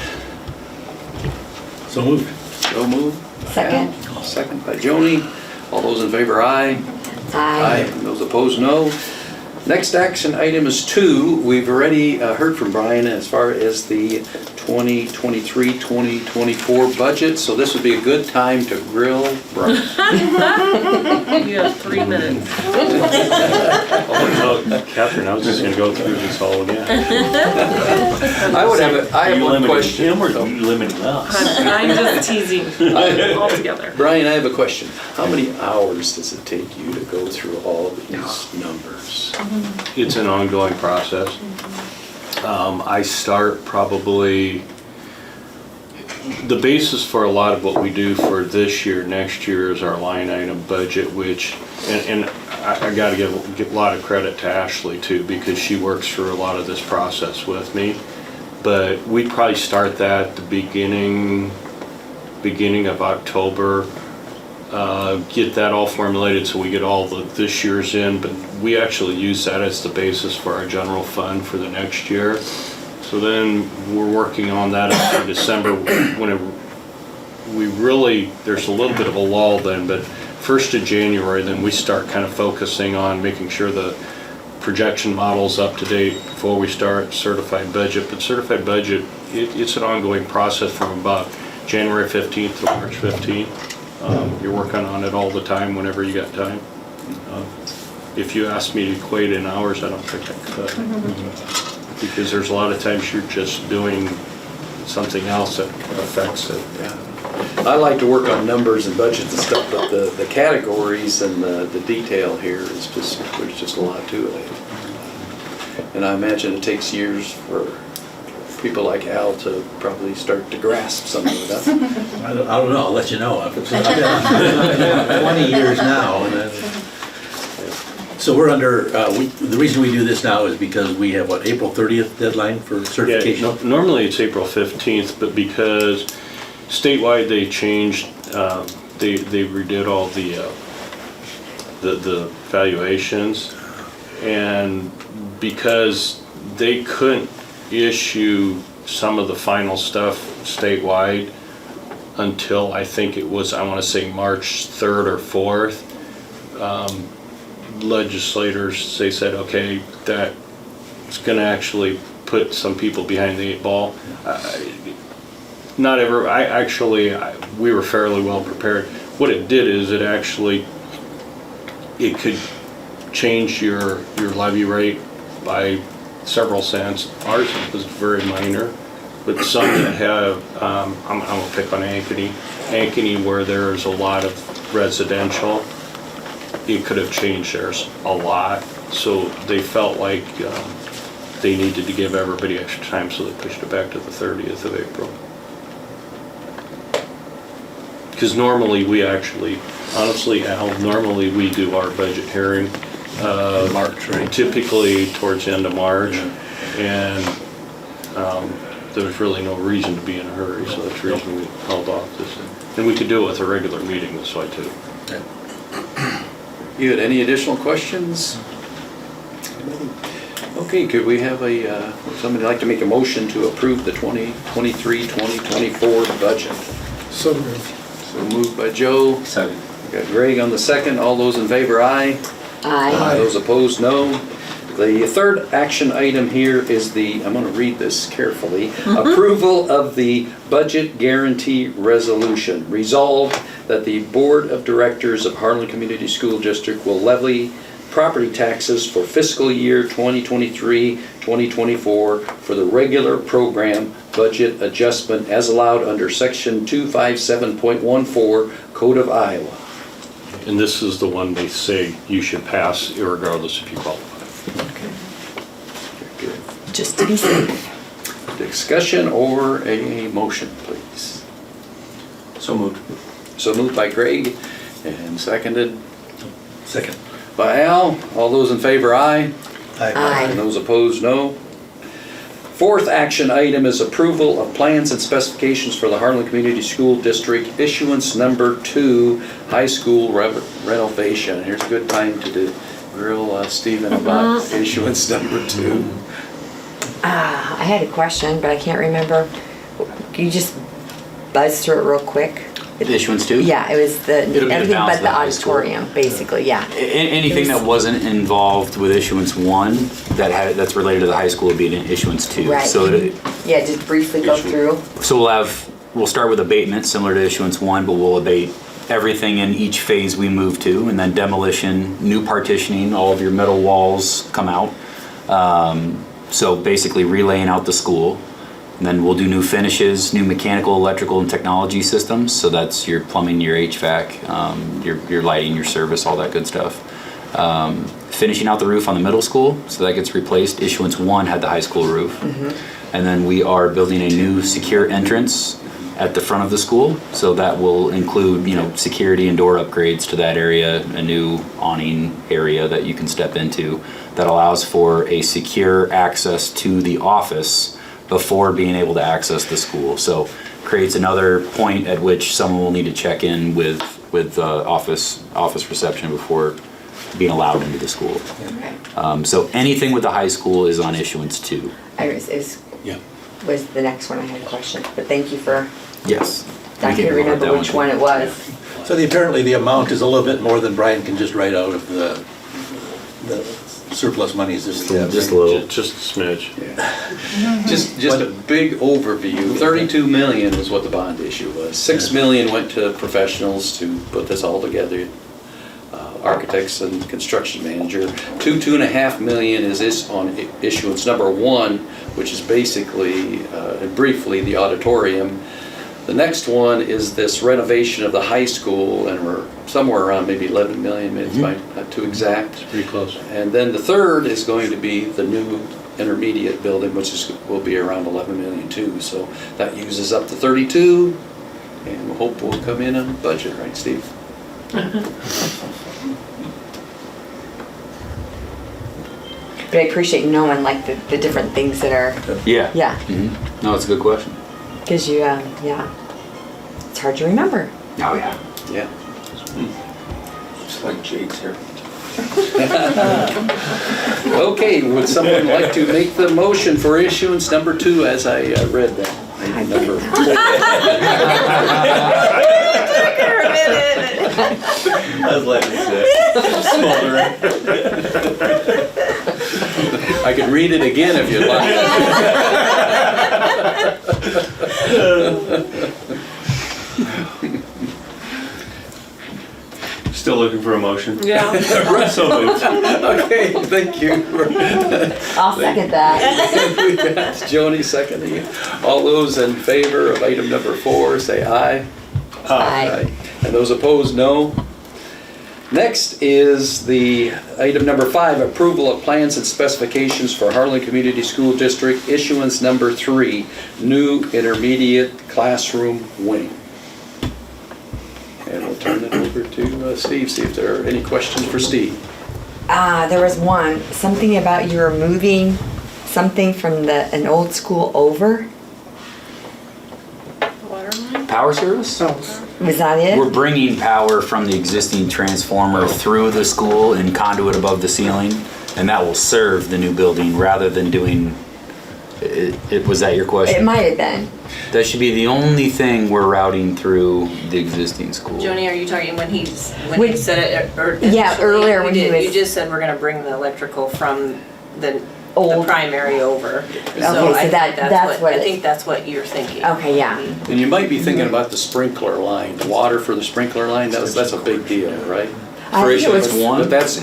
So moved. So moved. Second. Second by Joni. All those in favor, aye. Aye. Those opposed, no. Next action item is 2. We've already heard from Brian as far as the 2023-2024 budget, so this would be a good time to grill Brian. You have 3 minutes. Oh, no, Catherine, I was just gonna go through this all again. I have one question. Him or you limiting us? I'm just teasing altogether. Brian, I have a question. How many hours does it take you to go through all these numbers? It's an ongoing process. I start probably, the basis for a lot of what we do for this year, next year is our line item budget, which, and I gotta give a lot of credit to Ashley too, because she works through a lot of this process with me. But we probably start that at the beginning of October, get that all formulated so we get all this year's in, but we actually use that as the basis for our general fund for the next year. So then we're working on that until December, when there's a little bit of a lull then, but 1st of January, then we start kind of focusing on making sure the projection model's up to date before we start certified budget. But certified budget, it's an ongoing process from about January 15th to March 15th. You're working on it all the time whenever you got time. If you ask me to equate in hours, I don't think I could. Because there's a lot of times you're just doing something else that affects it. Yeah. I like to work on numbers and budgets and stuff, but the categories and the detail here is just, there's just a lot to it. And I imagine it takes years for people like Al to probably start to grasp some of it. I don't know, I'll let you know. I've been on 20 years now. So we're under, the reason we do this now is because we have, what, April 30th deadline for certification? Yeah, normally it's April 15th, but because statewide they changed, they redid all the valuations, and because they couldn't issue some of the final stuff statewide until I think it was, I want to say March 3rd or 4th, legislators, they said, okay, that's going to actually put some people behind the 8 ball. We were fairly well prepared. What it did is it could change your levy rate by several cents. Ours was very minor, but some that have, I'm gonna pick on Ankeny where there's a lot of residential, it could have changed theirs a lot. So they felt like they needed to give everybody extra time, so they pushed it back to the 30th of April. Because normally we actually, honestly, Al, normally we do our budget hearing March, right? Typically towards the end of March, and there's really no reason to be in a hurry, so that's the reason we held off this. And we could do it with a regular meeting this way too. You had any additional questions? Okay, could we have somebody like to make a motion to approve the 2023-2024 budget? So moved. So moved by Joe. Second. We got Greg on the second. All those in favor, aye. Aye. Those opposed, no. The third action item here is I'm going to read this carefully. Approval of the budget guarantee resolution. Resolved that the Board of Directors of Harlan Community School District will levy property taxes for fiscal year 2023-2024 for the regular program budget adjustment as allowed under section 257.14 Code of Iowa. And this is the one they say you should pass irregardless if you qualify. Good. Just to be safe. Discussion or a motion, please? So moved. So moved by Greg and seconded Second. by Al. All those in favor, aye. Aye. And those opposed, no. Fourth action item is approval of plans and specifications for the Harlan Community School District issuance number 2 high school renovation. Here's a good time to grill Stephen about issuance number 2. I had a question, but I can't remember. Can you just buzz through it real quick? Issuance two? Yeah, it was It'll be the everything balance but of the the high school. auditorium, basically, yeah. Anything that wasn't involved with issuance one that's related to the high school would be an issuance two. Right. So Yeah, just briefly go through. we'll start with abatement similar to issuance one, but we'll abate everything in each phase we move to, and then demolition, new partitioning, all of your metal walls come out. So basically relaying out the school. And then we'll do new finishes, new mechanical, electrical, and technology systems. So that's your plumbing, your HVAC, your lighting, your service, all that good stuff. Finishing out the roof on the middle school, so that gets replaced. Issuance one had the high school roof. And then we are building a new secure entrance at the front of the school. So that will include, security and door upgrades to that area, a new awning area that you can step into that allows for a secure access to the office before being able to access the school. So creates another point at which someone will need to check in with office reception before being allowed into the school. So anything with the high school is on issuance two. Was the next one I had a question, but thank you for, Yes. I can't remember which one it was. So apparently the amount is a little bit more than Brian can just write out of the surplus monies this year. Just a little. Just a smidge. Just a big overview. 32 million is what the bond issue was. 6 million went to professionals to put this all together. Architects and construction manager. 2.5 million is on issuance number one, which is basically, briefly, the auditorium. The next one is this renovation of the high school, and we're somewhere around maybe 11 million, maybe not too exact. Pretty close. And then the third is going to be the new intermediate building, which will be around 11 million too. So that uses up to 32, and we hope we'll come in on budget, right, Steve? But I appreciate knowing like the different things that are, Yeah. yeah, No, it's a good question. because you, yeah, it's hard to remember. Oh, yeah. Yeah. It's like Jake's here. Okay, would someone like to make the motion for issuance number two as I read that? Number I was like, I could read it again if you'd like. Still looking for a motion? Yeah. So moved. Okay, thank you. I'll second that. We got Joni seconding it. All those in favor of item number 4, say aye. Aye. And those opposed, no. Next is the item number 5, approval of plans and specifications for Harlan Community School District, issuance number 3, new intermediate classroom wing. And we'll turn it over to Steve, see if there are any questions for Steve. There was something about you were moving something from an old school over. Water line? Power service? Was that it? We're bringing power from the existing transformer through the school and conduit above the ceiling, and that will serve the new building rather than doing, was that your question? It might have been. That should be the only thing we're routing through the existing school. Joni, are you talking when he When- said it, or Yeah, initially? earlier You when he did. was- You just said we're gonna bring the electrical from the Old. primary over. Okay, so I that's think what I it- think that's what you're thinking. Okay, yeah. And you might be thinking about the sprinkler line, the water for the sprinkler line, that's a big deal, right? I For think it was issuance, but that's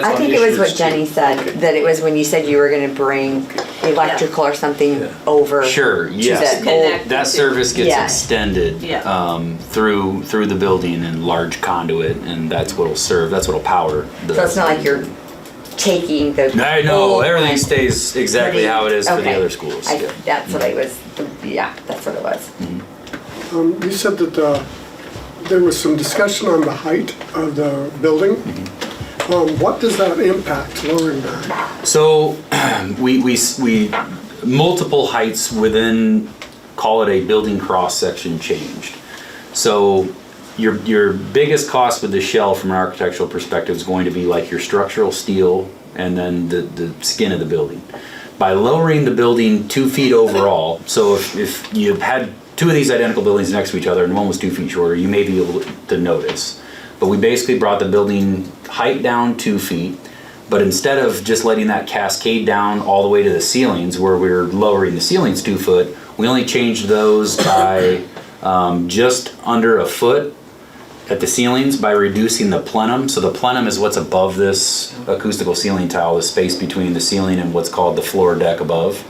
I on think it was what issuance Jenny too. said, Okay. that it was when you said you were gonna bring electrical or something over. Sure, to yes. the old- Connect. That service gets Yeah. extended Yeah. through the building and large conduit, and that's what'll serve, that's what'll power the. So it's not like you're taking the. No, old everything one. stays exactly how it is for the Okay. other schools. Yeah. That's what I was, yeah, that's what it was. You said that there was some discussion on the height of the building. What does that impact, lowering that? So we multiple heights within, call it a building cross section changed. So your biggest cost with the shell from an architectural perspective is going to be like your structural steel and then the skin of the building. By lowering the building 2 feet overall, so if you had two of these identical buildings next to each other and one was 2 feet shorter, you may be able to notice. But we basically brought the building height down 2 feet, but instead of just letting that cascade down all the way to the ceilings where we're lowering the ceilings 2 foot, we only changed those by just under a foot at the ceilings by reducing the plenum. So the plenum is what's above this acoustical ceiling tile, the space between the ceiling and what's called the floor deck above.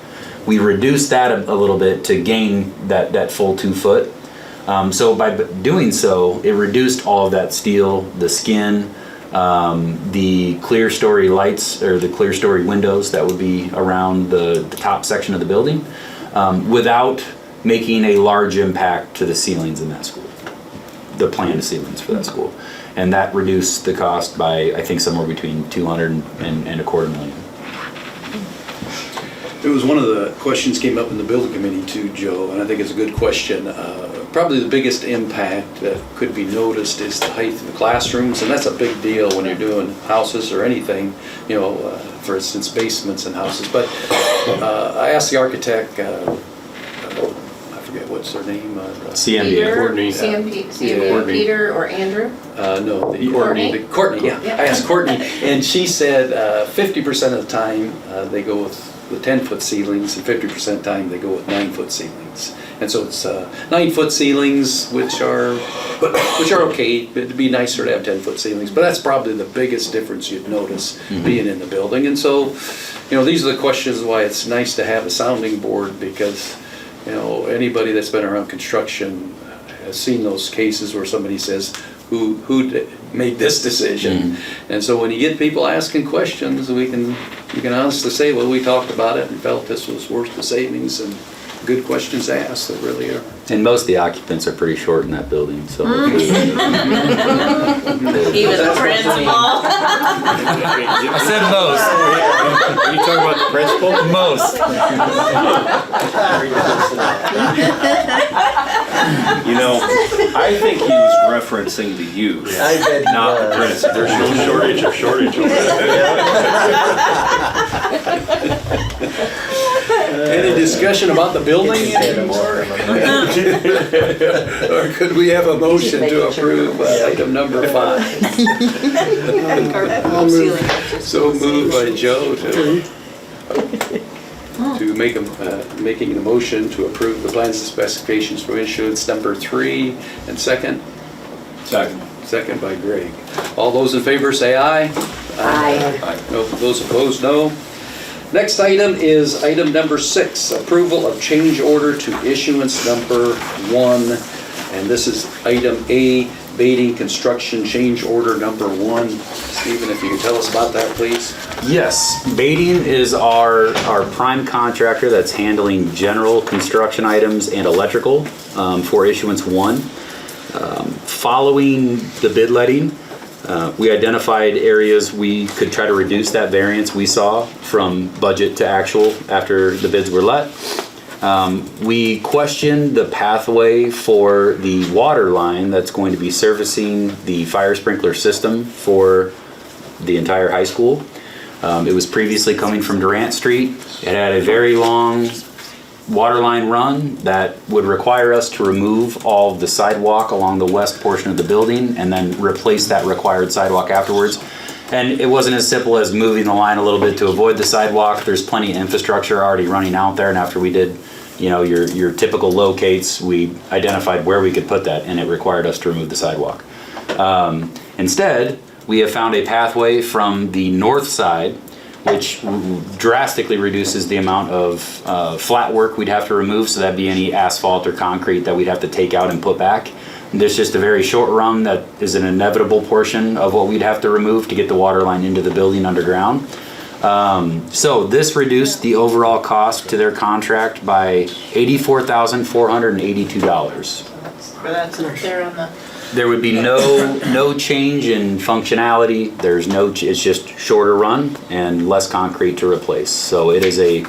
We reduced that a little bit to gain that full 2 foot. So by doing so, it reduced all of that steel, the skin, the clear story lights or the clear story windows that would be around the top section of the building, without making a large impact to the ceilings in that school, the planned ceilings for that school. And that reduced the cost by, I think, somewhere between 200 and a quarter million. It was one of the questions came up in the building committee too, Joe, and I think it's a good question. Probably the biggest impact that could be noticed is the height of the classrooms, and that's a big deal when you're doing houses or anything, you know, for instance, basements and houses. But I asked the architect, I forget what's their name. CMP. Courtney. CMP, Courtney. Peter or Andrew? No, Courtney, yeah. Yep. I asked Courtney, and she said 50% of the time they go with the 10-foot ceilings, and 50% of the time they go with 9-foot ceilings. And so it's 9-foot ceilings, which are okay. It'd be nicer to have 10-foot ceilings, but that's probably the biggest difference you'd notice being in the building. And so, you know, these are the questions why it's nice to have a sounding board, because, you know, anybody that's been around construction has seen those cases where somebody says, who made this decision? And so when you get people asking questions, you can honestly say, well, we talked about it and felt this was worth the savings, and good questions asked, they really are. And most of the occupants are pretty short in that building, so. Even the principal? I said most. Are you talking about the principal? Most. You know, I think he was referencing the youth, I bet he not the does. principal. There's no shortage of Any discussion about the building anymore? Or could we have a motion to approve item number 5? I'll move. So moved by Joe to make making the motion to approve the plans and specifications for issuance number 3, and second Second. by Greg. All those in favor say aye. Aye. No, those opposed, no. Next item is item number 6, approval of change order to issuance number 1. And this is item A, Bading Construction Change Order number 1. Stephen, if you could tell us about that, please. Yes, Bading is our prime contractor that's handling general construction items and electrical for issuance 1. Following the bid letting, we identified areas we could try to reduce that variance we saw from budget to actual after the bids were let. We questioned the pathway for the water line that's going to be servicing the fire sprinkler system for the entire high school. It was previously coming from Durant Street. It had a very long water line run that would require us to remove all of the sidewalk along the west portion of the building and then replace that required sidewalk afterwards. And it wasn't as simple as moving the line a little bit to avoid the sidewalk. There's plenty of infrastructure already running out there, and after we did, you know, your typical locates, we identified where we could put that, and it required us to remove the sidewalk. Instead, we have found a pathway from the north side, which drastically reduces the amount of flat work we'd have to remove, so that'd be any asphalt or concrete that we'd have to take out and put back. There's just a very short run that is an inevitable portion of what we'd have to remove to get the water line into the building underground. So this reduced the overall cost to their contract by $84,482. That's up there on the. There would be no change in functionality. There's it's just shorter run and less concrete to replace. So it is a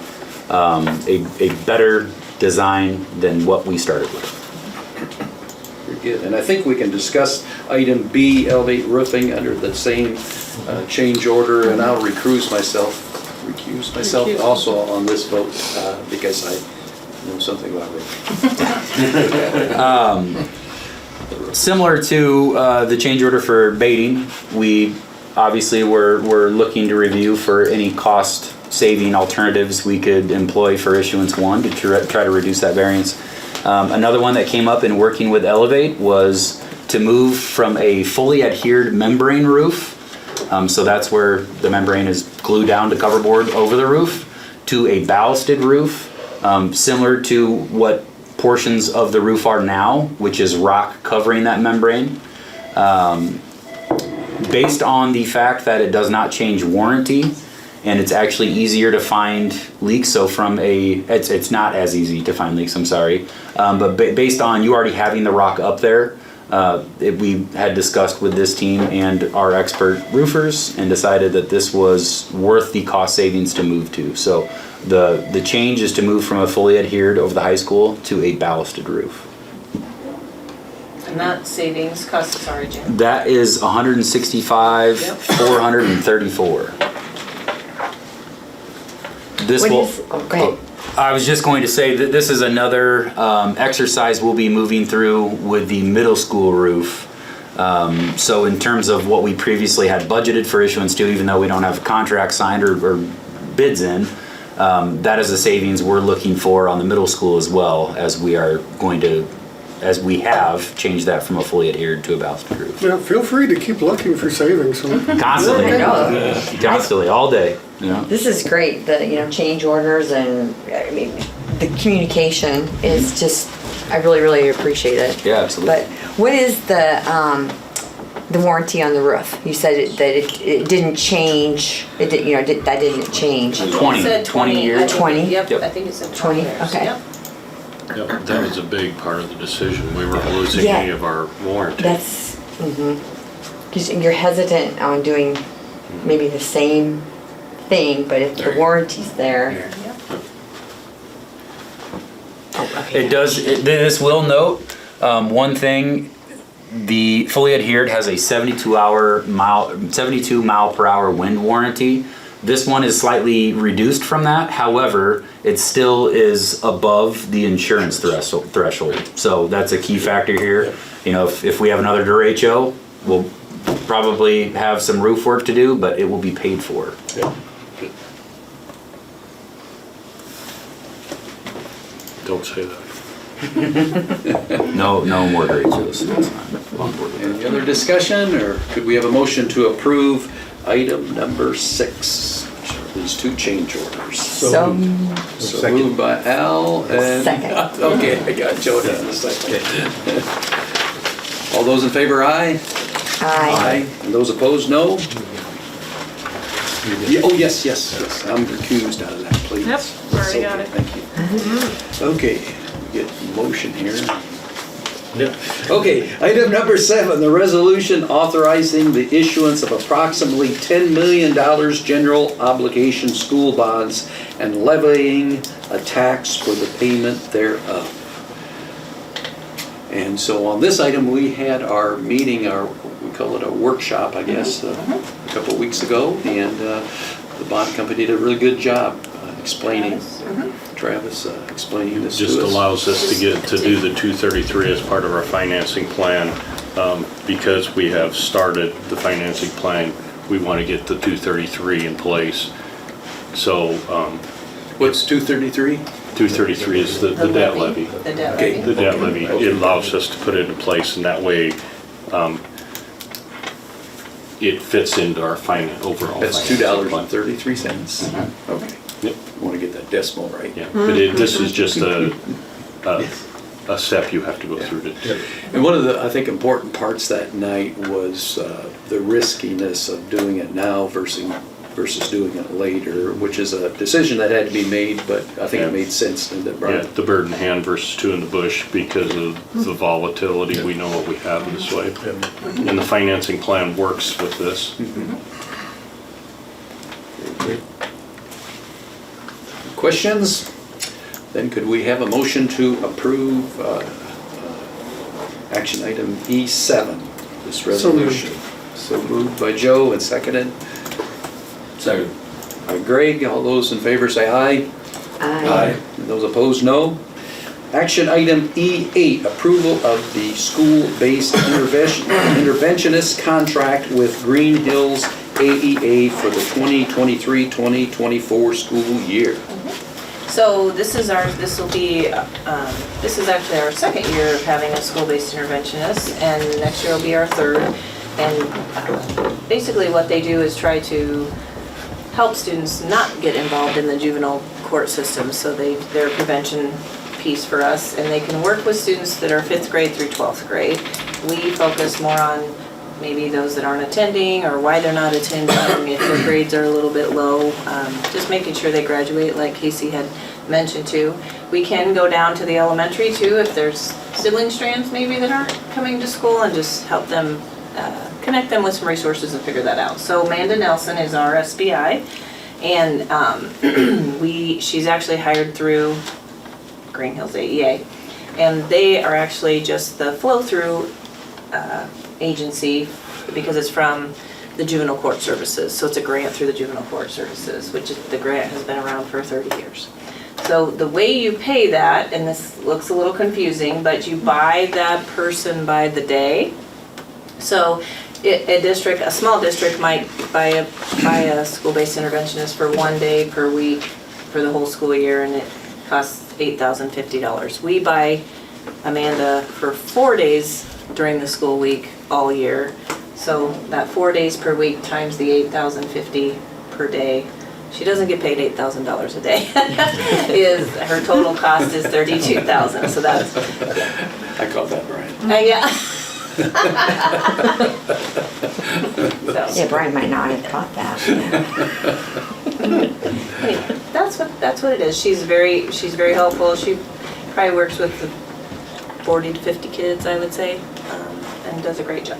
better design than what we started with. Very good. And I think we can discuss item B, Elevate Roofing, under the same change order, and I'll recuse myself also on this vote because know something about it. Similar to the change order for baiting, we obviously were looking to review for any cost saving alternatives we could employ for issuance one to try to reduce that variance. Another one that came up in working with Elevate was to move from a fully adhered membrane roof, so that's where the membrane is glued down to coverboard over the roof, to a ballasted roof, similar to what portions of the roof are now, which is rock covering that membrane. Based on the fact that it does not change warranty, and it's actually easier to find leaks, so it's not as easy to find leaks, I'm sorry, but based on you already having the rock up there, we had discussed with this team and our expert roofers and decided that this was worth the cost savings to move to. So the change is to move from a fully adhered over the high school to a ballasted roof. And that savings cost, sorry, Jim. That is $165,434. This What will. is- oh, go ahead. I was just going to say that this is another exercise we'll be moving through with the middle school roof. So in terms of what we previously had budgeted for issuance to, even though we don't have a contract signed or bids in, that is a savings we're looking for on the middle school as well, as we are going to, as we have changed that from a fully adhered to a ballasted roof. Yeah, feel free to keep looking for savings. Constantly, I know. constantly, all day. You know? This is great, the, change orders and, I mean, the communication is just, I really, really appreciate it. Yeah, absolutely. But what is the warranty on the roof? You said that it didn't change, that didn't change. 20 It said 20 years. I think it- 20? Yep, Yep. I think it said 20, 20 years. okay. Yep. Yep, that was a big part of the decision. We weren't losing Yeah. any of our warranty. That's, because you're hesitant on doing maybe the same thing, but if the warranty's there. Oh, okay. It does, this will note, one thing, the fully adhered has a 72 mile per hour wind warranty. This one is slightly reduced from that, however, it still is above the insurance threshold. So that's a key factor here. If we have another derecho, we'll probably have some roof work to do, but it will be paid for. Don't say that. No more derechos. Any other discussion, or could we have a motion to approve item number 6, which are these 2 change orders? So, So moved by Al and. Second. Okay, I got Joe down in a second. All those in favor, aye? aye. And those opposed, no? Yeah, oh, yes. I'm recused out of that, please. Yep, already got it. Thank you. Okay, we get motion here. Okay, item number 7, the resolution authorizing the issuance of approximately $10 million general obligation school bonds and levying a tax for the payment thereof. And so on this item, we had our meeting, we call it a workshop, I guess, a couple of weeks ago, and the bond company did a really good job explaining. Travis explaining this to us. Just allows us to do the 233 as part of our financing plan. Because we have started the financing plan, we want to get the 233 in place. So What's 233? 233 is the debt levy. The debt Okay. levy. The debt levy, it allows us to put it in place, and that way it fits into our overall. That's financing plan. $2.33. Okay. Yep. I want to get that decimal right. Yeah, but this is just a step you have to go through to. And one of the, I think, important parts that night was the riskiness of doing it now versus doing it later, which is a decision that had to be made, but I think it made sense, didn't it, Brian? Yeah, the bird in hand versus 2 in the bush because of the volatility. We know what we have this way. And the financing plan works with this. Questions? Then could we have a motion to approve action item E7, this resolution? So moved by Joe and seconded Second. by Greg. All those in favor say aye. Aye. And those opposed, no. Action item E8, approval of the school-based interventionist contract with Green Hills AEA for the 2023-2024 school year. So this is actually our second year of having a school-based interventionist, and next year will be our third. And basically what they do is try to help students not get involved in the juvenile court system. So they're a prevention piece for us, and they can work with students that are 5th grade through 12th grade. We focus more on maybe those that aren't attending or why they're not attending, if their grades are a little bit low, just making sure they graduate like Casey had mentioned too. We can go down to the elementary too if there's sibling strands maybe that aren't coming to school, and just help them, connect them with some resources and figure that out. So Amanda Nelson is our SBI, and she's actually hired through Green Hills AEA, and they are actually just the flow-through agency because it's from the Juvenile Court Services. So it's a grant through the Juvenile Court Services, which is, the grant has been around for 30 years. So the way you pay that, and this looks a little confusing, but you buy that person by the day. So a small district might buy a school-based interventionist for 1 day per week for the whole school year, and it costs $8,050. We buy Amanda for 4 days during the school week all year. So that 4 days per week times the $8,050 per day. She doesn't get paid $8,000 a day. Her total cost is $32,000. So that's. I caught that, Brian. Yeah. Yeah, Brian might not have caught that. Anyway, that's what it is. She's very helpful. She probably works with 40 to 50 kids, I would say, and does a great job.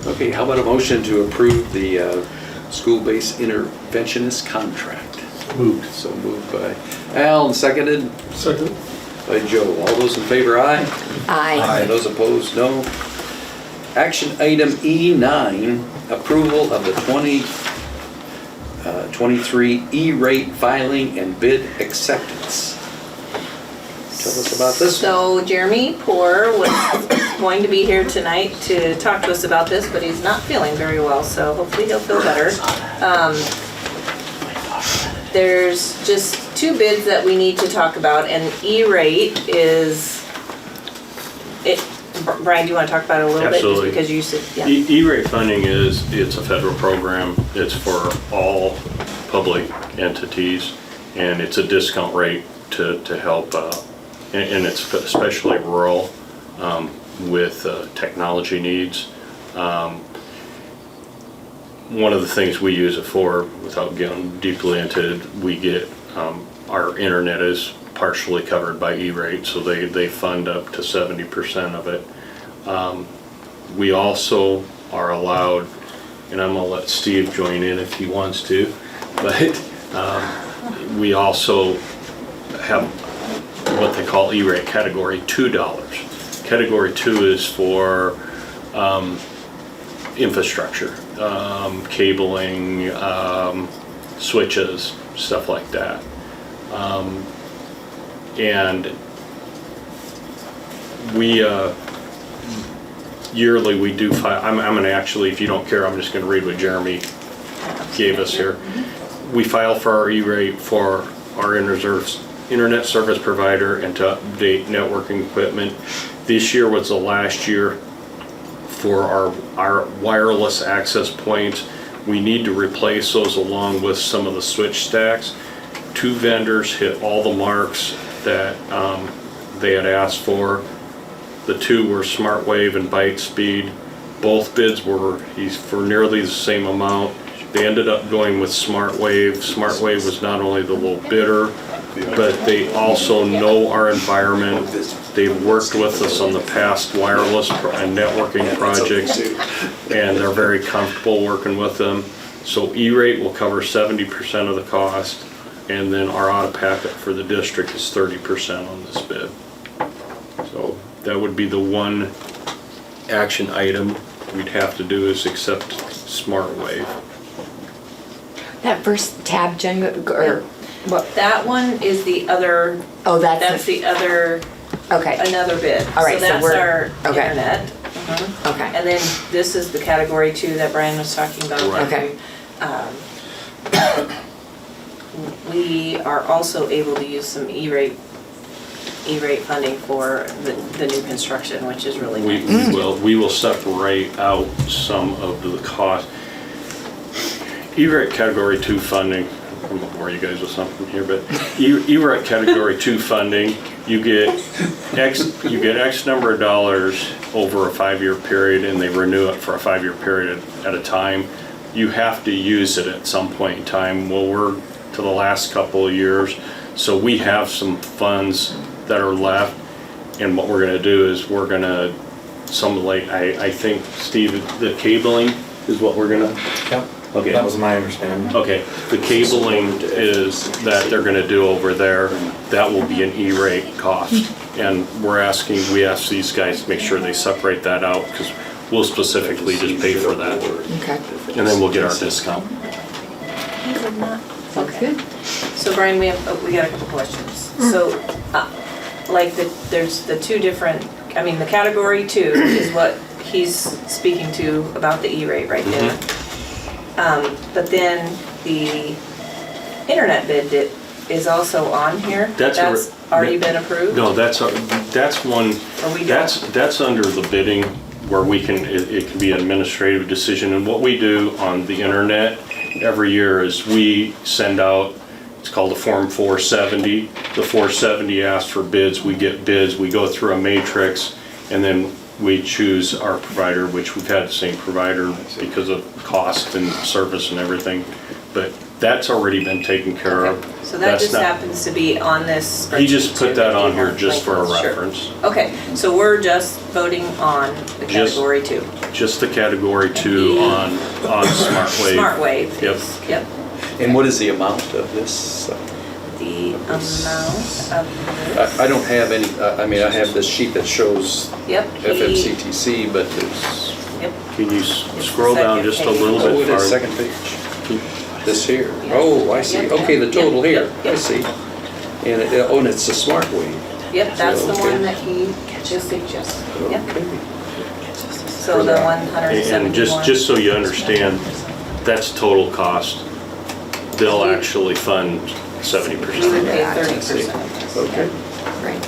Okay, how about a motion to approve the school-based interventionist contract? Moved. So moved by Al and seconded Second. by Joe. All those in favor, aye? Aye. Those opposed, no. Action item E9, approval of the 2023 E-rate filing and bid acceptance. Tell us about this. So Jeremy Poor was going to be here tonight to talk to us about this, but he's not feeling very well, so hopefully he'll feel better. There's just 2 bids that we need to talk about, and E-rate is, Brian, do you want to talk about it a little Absolutely. bit? Because you said, yeah. E-rate funding it's a federal program. It's for all public entities, and it's a discount rate to help, and it's especially rural with technology needs. One of the things we use it for, without getting deeply into it, we get our internet is partially covered by E-rate, so they fund up to 70% of it. We also are allowed, and I'm gonna let Steve join in if he wants to, but we also have what they call E-rate category $2. Category 2 is for infrastructure, cabling, switches, stuff like that. And we yearly we do file. I'm going to actually, if you don't care, I'm just going to read what Jeremy gave us here. We file for our E-rate for our internet service provider and to update networking equipment. This year was the last year for our wireless access points. We need to replace those along with some of the switch stacks. 2 vendors hit all the marks that they had asked for. The 2 were SmartWave and Bytespeed. Both bids were for nearly the same amount. They ended up going with SmartWave. SmartWave was not only the low bidder, but they also know our environment. They've worked with us on the past wireless and networking projects, and they're very comfortable working with them. So E-rate will cover 70% of the cost, and then our out-of-pocket for the district is 30% on this bid. So that would be the one action item we'd have to do is accept SmartWave. That first tab, Jen, or That one is the other, Oh, that's the other, okay, another bid. All right, so that's we're- our okay. internet. Mhm. okay. And then this is the category 2 that Brian was talking about. Right. Okay. We are also able to use some E-rate funding for the new construction, which is really nice. We will separate out some of the cost. E-rate category 2 funding, I'm gonna bore you guys with something here, but E-rate category 2 funding, you get X number of dollars over a 5-year period, and they renew it for a 5-year period at a time. You have to use it at some point in time. Well, we're to the last couple of years, so we have some funds that are left, and what we're gonna do is we're gonna, I think, Steve, the cabling is what we're gonna, Yep. okay. That was my understanding. Okay, the cabling is that they're gonna do over there, that will be an E-rate cost. And we ask these guys to make sure they separate that out, because we'll specifically just pay for that. Okay. And then we'll get our discount. Sounds good. So Brian, we got a couple questions. So, there's the two different, the category 2 is what he's speaking to about the E-rate right there. But then the internet bid is also on here. That's already been approved? No, that's one, Or we don't? that's under the bidding where it can be an administrative decision. And what we do on the internet every year is we send out, it's called a Form 470. The 470 asks for bids, we get bids, we go through a matrix, and then we choose our provider, which we've had the same provider because of cost and service and everything. But that's already been taken care of. So that That's just not- happens to be on this spreadsheet. He just put that on here too. just for a Sure. reference. Okay, so we're just voting on the Just- category 2. Just the category 2 on Smart Wave. Smart Wave. Yep. Yep. And what is the amount of this? The amount of I don't have any, I have this sheet that shows Yep. FMCTC, but there's, Yep. Can you scroll the down second just a page. little oh, bit it is farther? second page. This here. Oh, I see. Okay, the total here. I see. And it's the Smart Wave. Yep, that's the Okay. one that he just suggested. Yep. Okay. So the 171. And just so you understand, that's total cost. They'll actually fund 70%. We would pay Yeah, 30%. Okay. Right.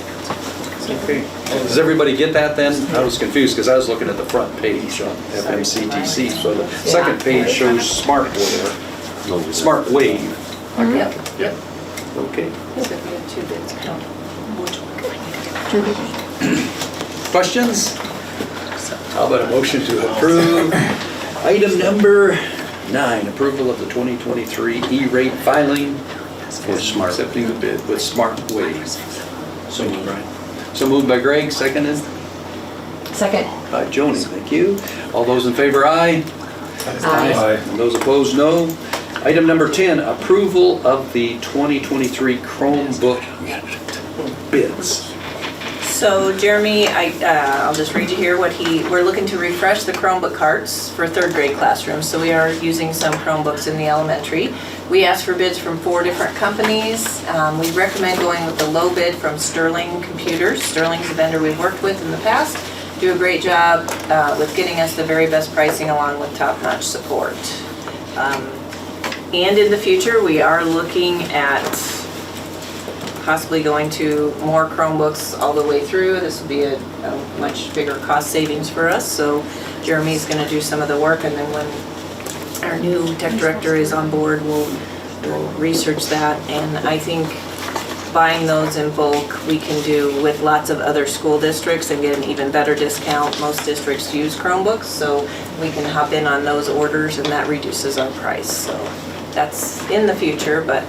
Okay. Does everybody get that then? I was confused because I was looking at the front page on FMCTC. So the second page shows Smart Wave. Smart Wave. Yep. Yep. Okay. So we have 2 bids. Questions? How about a motion to approve item number 9, approval of the 2023 E-rate filing for Smart, accepting the bid with Smart Wave. So moved, Brian. So moved by Greg, seconded Second. by Joni. Thank you. All those in favor, aye. Aye. And those opposed, no. Item number 10, approval of the 2023 Chromebook bids. So Jeremy, I'll just read you here we're looking to refresh the Chromebook carts for 3rd grade classrooms. So we are using some Chromebooks in the elementary. We asked for bids from 4 different companies. We recommend going with the low bid from Sterling Computers. Sterling's a vendor we've worked with in the past. Do a great job with getting us the very best pricing along with top-notch support. And in the future, we are looking at possibly going to more Chromebooks all the way through. This will be a much bigger cost savings for us. So Jeremy's going to do some of the work, and then when our new tech director is on board, we'll research that. And I think buying those in bulk, we can do with lots of other school districts and get an even better discount. Most districts use Chromebooks, so we can hop in on those orders, and that reduces our price. So that's in the future, but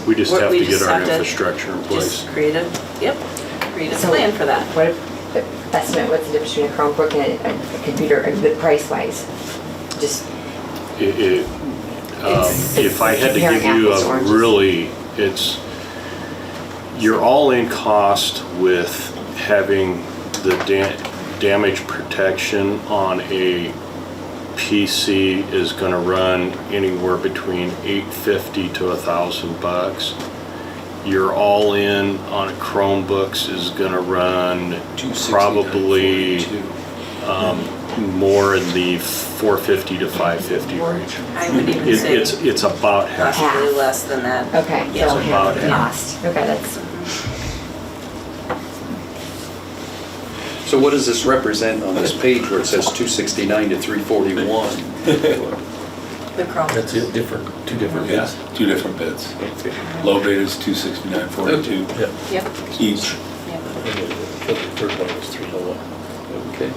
We just have to get our have to infrastructure in place. just create a So- plan for that. What estimate, what's the difference between a Chromebook and a computer, price-wise? Just, If I had to give comparing you apples to a oranges. really, your all-in cost with having the damage protection on a PC is gonna run anywhere between $850 to $1,000. Your all-in on Chromebooks is gonna run probably more in the $450 to $550 range. I would even say It's about half. possibly less than that. Okay, Yeah. so about half the half. cost. Okay, that's, So what does this represent on this page where it says 269 to 341? The Chrome. That's it, different, two different Yeah, bids. 2 different bids. Low bid is 269.42 Yeah. Yep. each. Yep. And the third one was 301. Okay.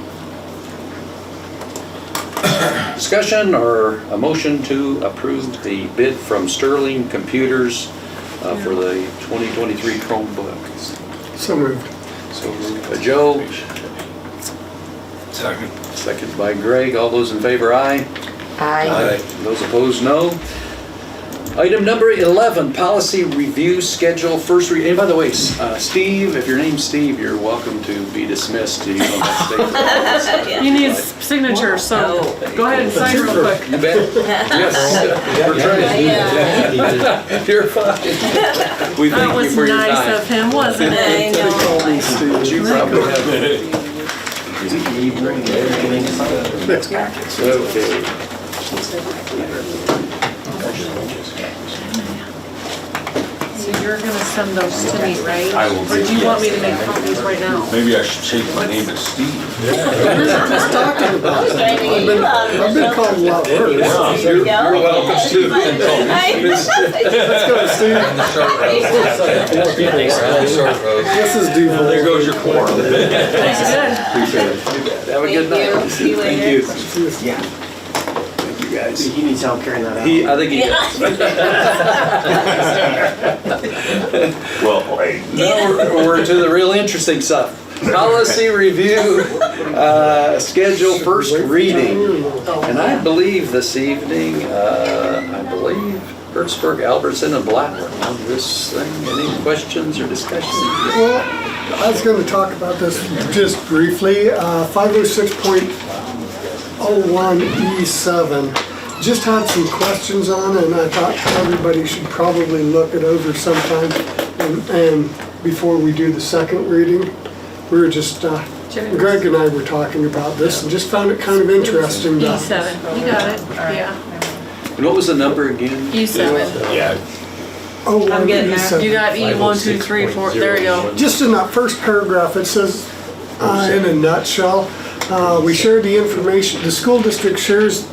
Discussion or a motion to approve the bid from Sterling Computers for the 2023 Chromebooks. So moved. So moved by Joe, Second. second by Greg. All those in favor, aye. I, Those opposed, no. Item number 11, policy review schedule, first read. And by the way, Steve, if your name's Steve, you're welcome to be dismissed. You don't have to stay for all He needs signatures, so Oh. go ahead and sign real quick. You bet. Yes, we're trying. Yeah. You're fine. We That thank you was for your nice time. of him, wasn't it? I know. But you probably have. Okay. So you're gonna send those to me, right? I will Or do you do- want me to make copies right now? Maybe I should change my name to Steve. Just talking about it. I've been called a lot worse. You're welcome to. Let's go, Steve. This is Duval. There goes your quorum. Thanks, good. Appreciate it. Have a good night. Thank you. See you Thank later. you. Yeah, Thank you, guys. he needs help carrying that out. I think he does. Well played. Now we're to the real interesting stuff. Policy review, schedule first reading. And I believe this evening, Hertzberg, Albertson, and Blackburn on this thing. Any questions or discussion? Well, I was going to talk about this just briefly. 506.01E7. Just had some questions on it, and I thought everybody should probably look it over sometime and before we do the second reading. We were just, Greg and I were talking about this and just found it kind of interesting. E7, you got it, yeah. And what was the number again? E7. Yeah. I'm getting there. E7. You got E1, 2, 3, 4, there you go. Just in that first paragraph, it says, in a nutshell, we share the information, the school district shares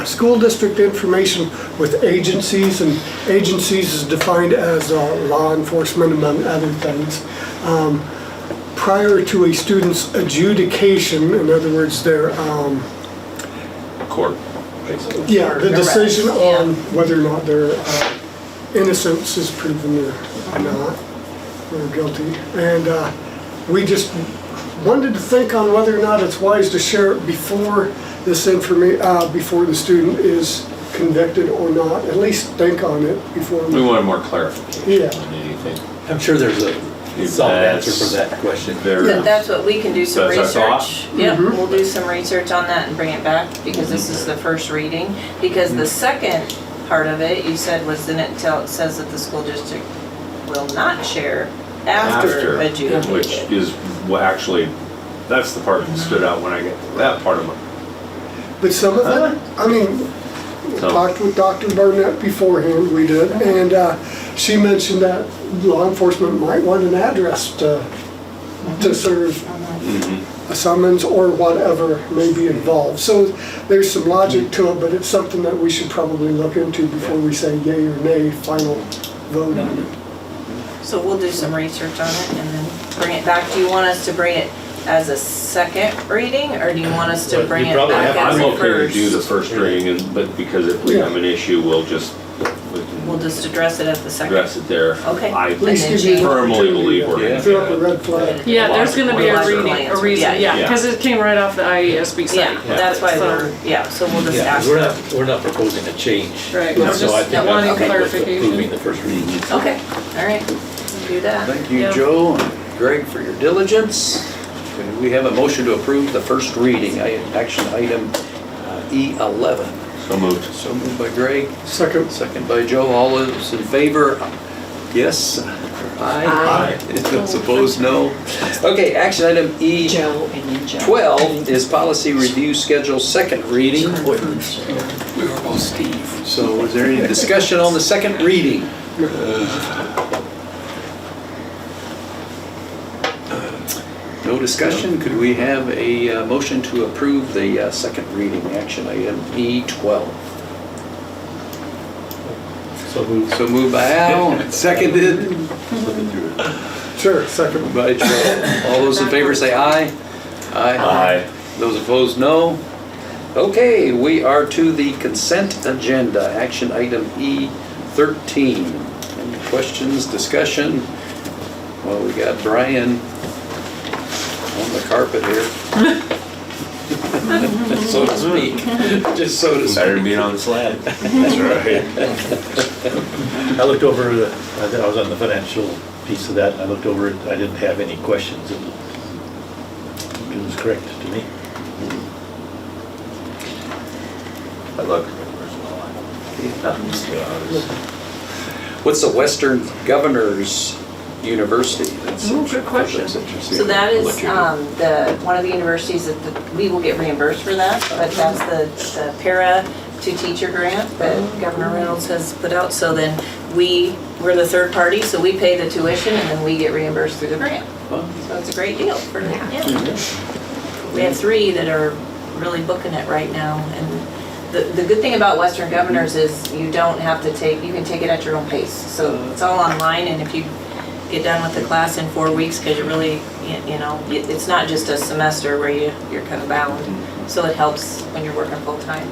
school district information with agencies, and agencies is defined as law enforcement, among other things. Prior to a student's adjudication, in other words, their, Court. yeah, the decision on whether or not their innocence is proven or not, or guilty. And we just wanted to think on whether or not it's wise to share it before this before the student is convicted or not. At least think on it before We wanted more clarification Yeah. than anything. I'm sure there's a solid answer for that question. That's what we can do some That's our thought. research. Yep, we'll do some research on that and bring it back because this is the first reading. Because the second part of it, you said was in it until it says that the school district will not share after Which adjudicated. is what actually, that's the part that stood out when I get to that part of it. But some of it, I mean, So- talked with Dr. Barnett beforehand, we did, and she mentioned that law enforcement might want an address to serve a summons or whatever may be involved. So there's some logic to it, but it's something that we should probably look into before we say yay or nay, final vote on it. So we'll do some research on it and then bring it back. Do you want us to bring it as a second reading or do you want us to Well, bring you it probably back have- as I'm a okay to do the first? first reading, but because if we have an issue, we can We'll just address it at the second. address it there. Okay. I And then give change- you- firmly believe we're Yeah. gonna Throw up a get red flag. Yeah, there's gonna be a Lots of reading, a plans. reason, Yeah. yeah, because it came right off the IESB site. Yeah, that's why So- so we'll just Yeah, ask. we're not proposing a change. Right, So we're I just think wanting that's approving clarification. the first reading. Okay, all right, do that. Thank you, Yeah. Joe and Greg, for your diligence. And we have a motion to approve the first reading, action item E11. So moved. So moved by Greg, Second. second by Joe. All those in favor? Yes? Aye. Those opposed, no. Okay, action item E12 Joe and then Joe. is policy review schedule, second reading. We were both Steve. So is there any discussion on the second reading? No discussion? Could we have a motion to approve the second reading, action item E12? So moved. So moved by Al, seconded Looking through it. Sure, second. by Joe. All those in favor say aye. Aye. Those opposed, no. Okay, we are to the consent agenda, action item E13. Any questions, discussion? Well, we got Brian on the carpet here. So to speak, just so to Better than speak. being on the slab. That's right. I looked over, I was on the financial piece of that, I looked over it, I didn't have any questions. It was correct to me. I look. What's the Western Governors University? That's Ooh, good question. that's interesting. So that is Let you- one of the universities that we will get reimbursed for that, but that's the para to teacher grant that Governor Reynolds has put out. So then we're the third party, so we pay the tuition and then we get reimbursed through the grant. Well, So it's a great deal for, yeah. We have 3 that are really booking it right now. And the good thing about Western Governors is you don't have to you can take it at your own pace. So it's all online, and if you get done with the class in 4 weeks, because you really, it's not just a semester where you're kind of bound. So it helps when you're working full-time.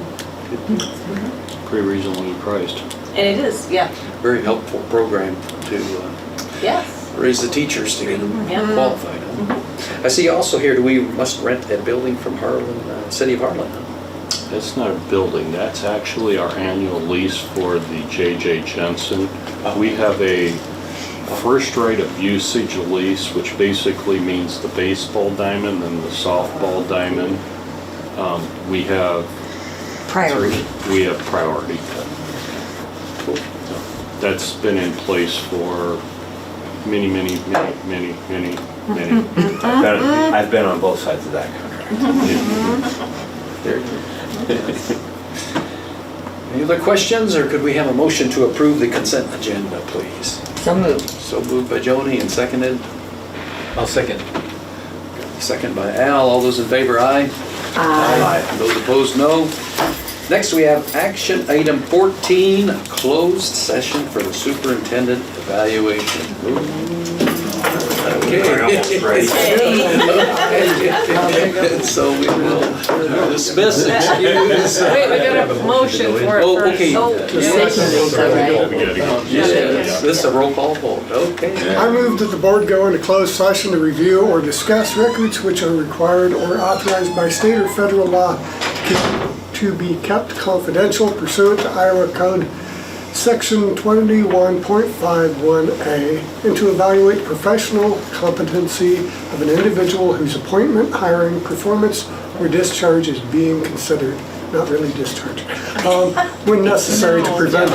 Pretty reasonably priced. And it is, yeah, Very helpful program to yes. raise the teachers to get them Yeah. qualified. Huh? I see also here, we must rent a building from Harlan, City of Harlan. Huh? That's not a building, that's actually our annual lease for the J.J. Jensen. We have a first right of usage lease, which basically means the baseball diamond and the softball diamond. We have Priority. We have priority. That's been in place for many. I've been on both sides of that contract. There you go. Any other questions, or could we have a motion to approve the consent agenda, please? So moved. So moved by Joni and seconded. I'll second. Second by Al. All those in favor, aye. Aye. Those opposed, no. Next, we have action item 14, closed session for the superintendent evaluation. Okay. So we will dismiss, excuse. Wait, we got a motion for it Oh, first. okay. Oh, Yes, this is a roll call vote, okay. I move that the board go into closed session to review or discuss records which are required or authorized by state or federal law to be kept confidential pursuant to Iowa Code Section 21.51A, and to evaluate professional competency of an individual whose appointment, hiring, performance, or discharge is being considered, not really discharge, when necessary to prevent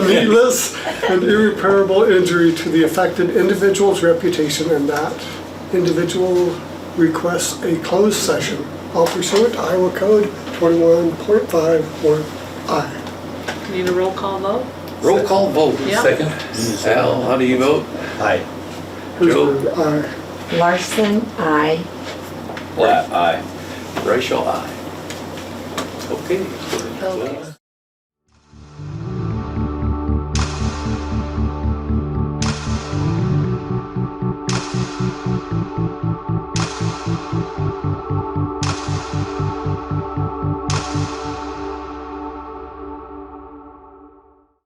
needless and irreparable injury to the affected individual's reputation, and that individual requests a closed session, all pursuant to Iowa Code 21.51I. Need a roll call vote? Roll call vote. Yeah. Second? Al, how do you vote? Aye. Joe? Aye. Larson, aye. Aye. Rachel, aye. Okay. Okay.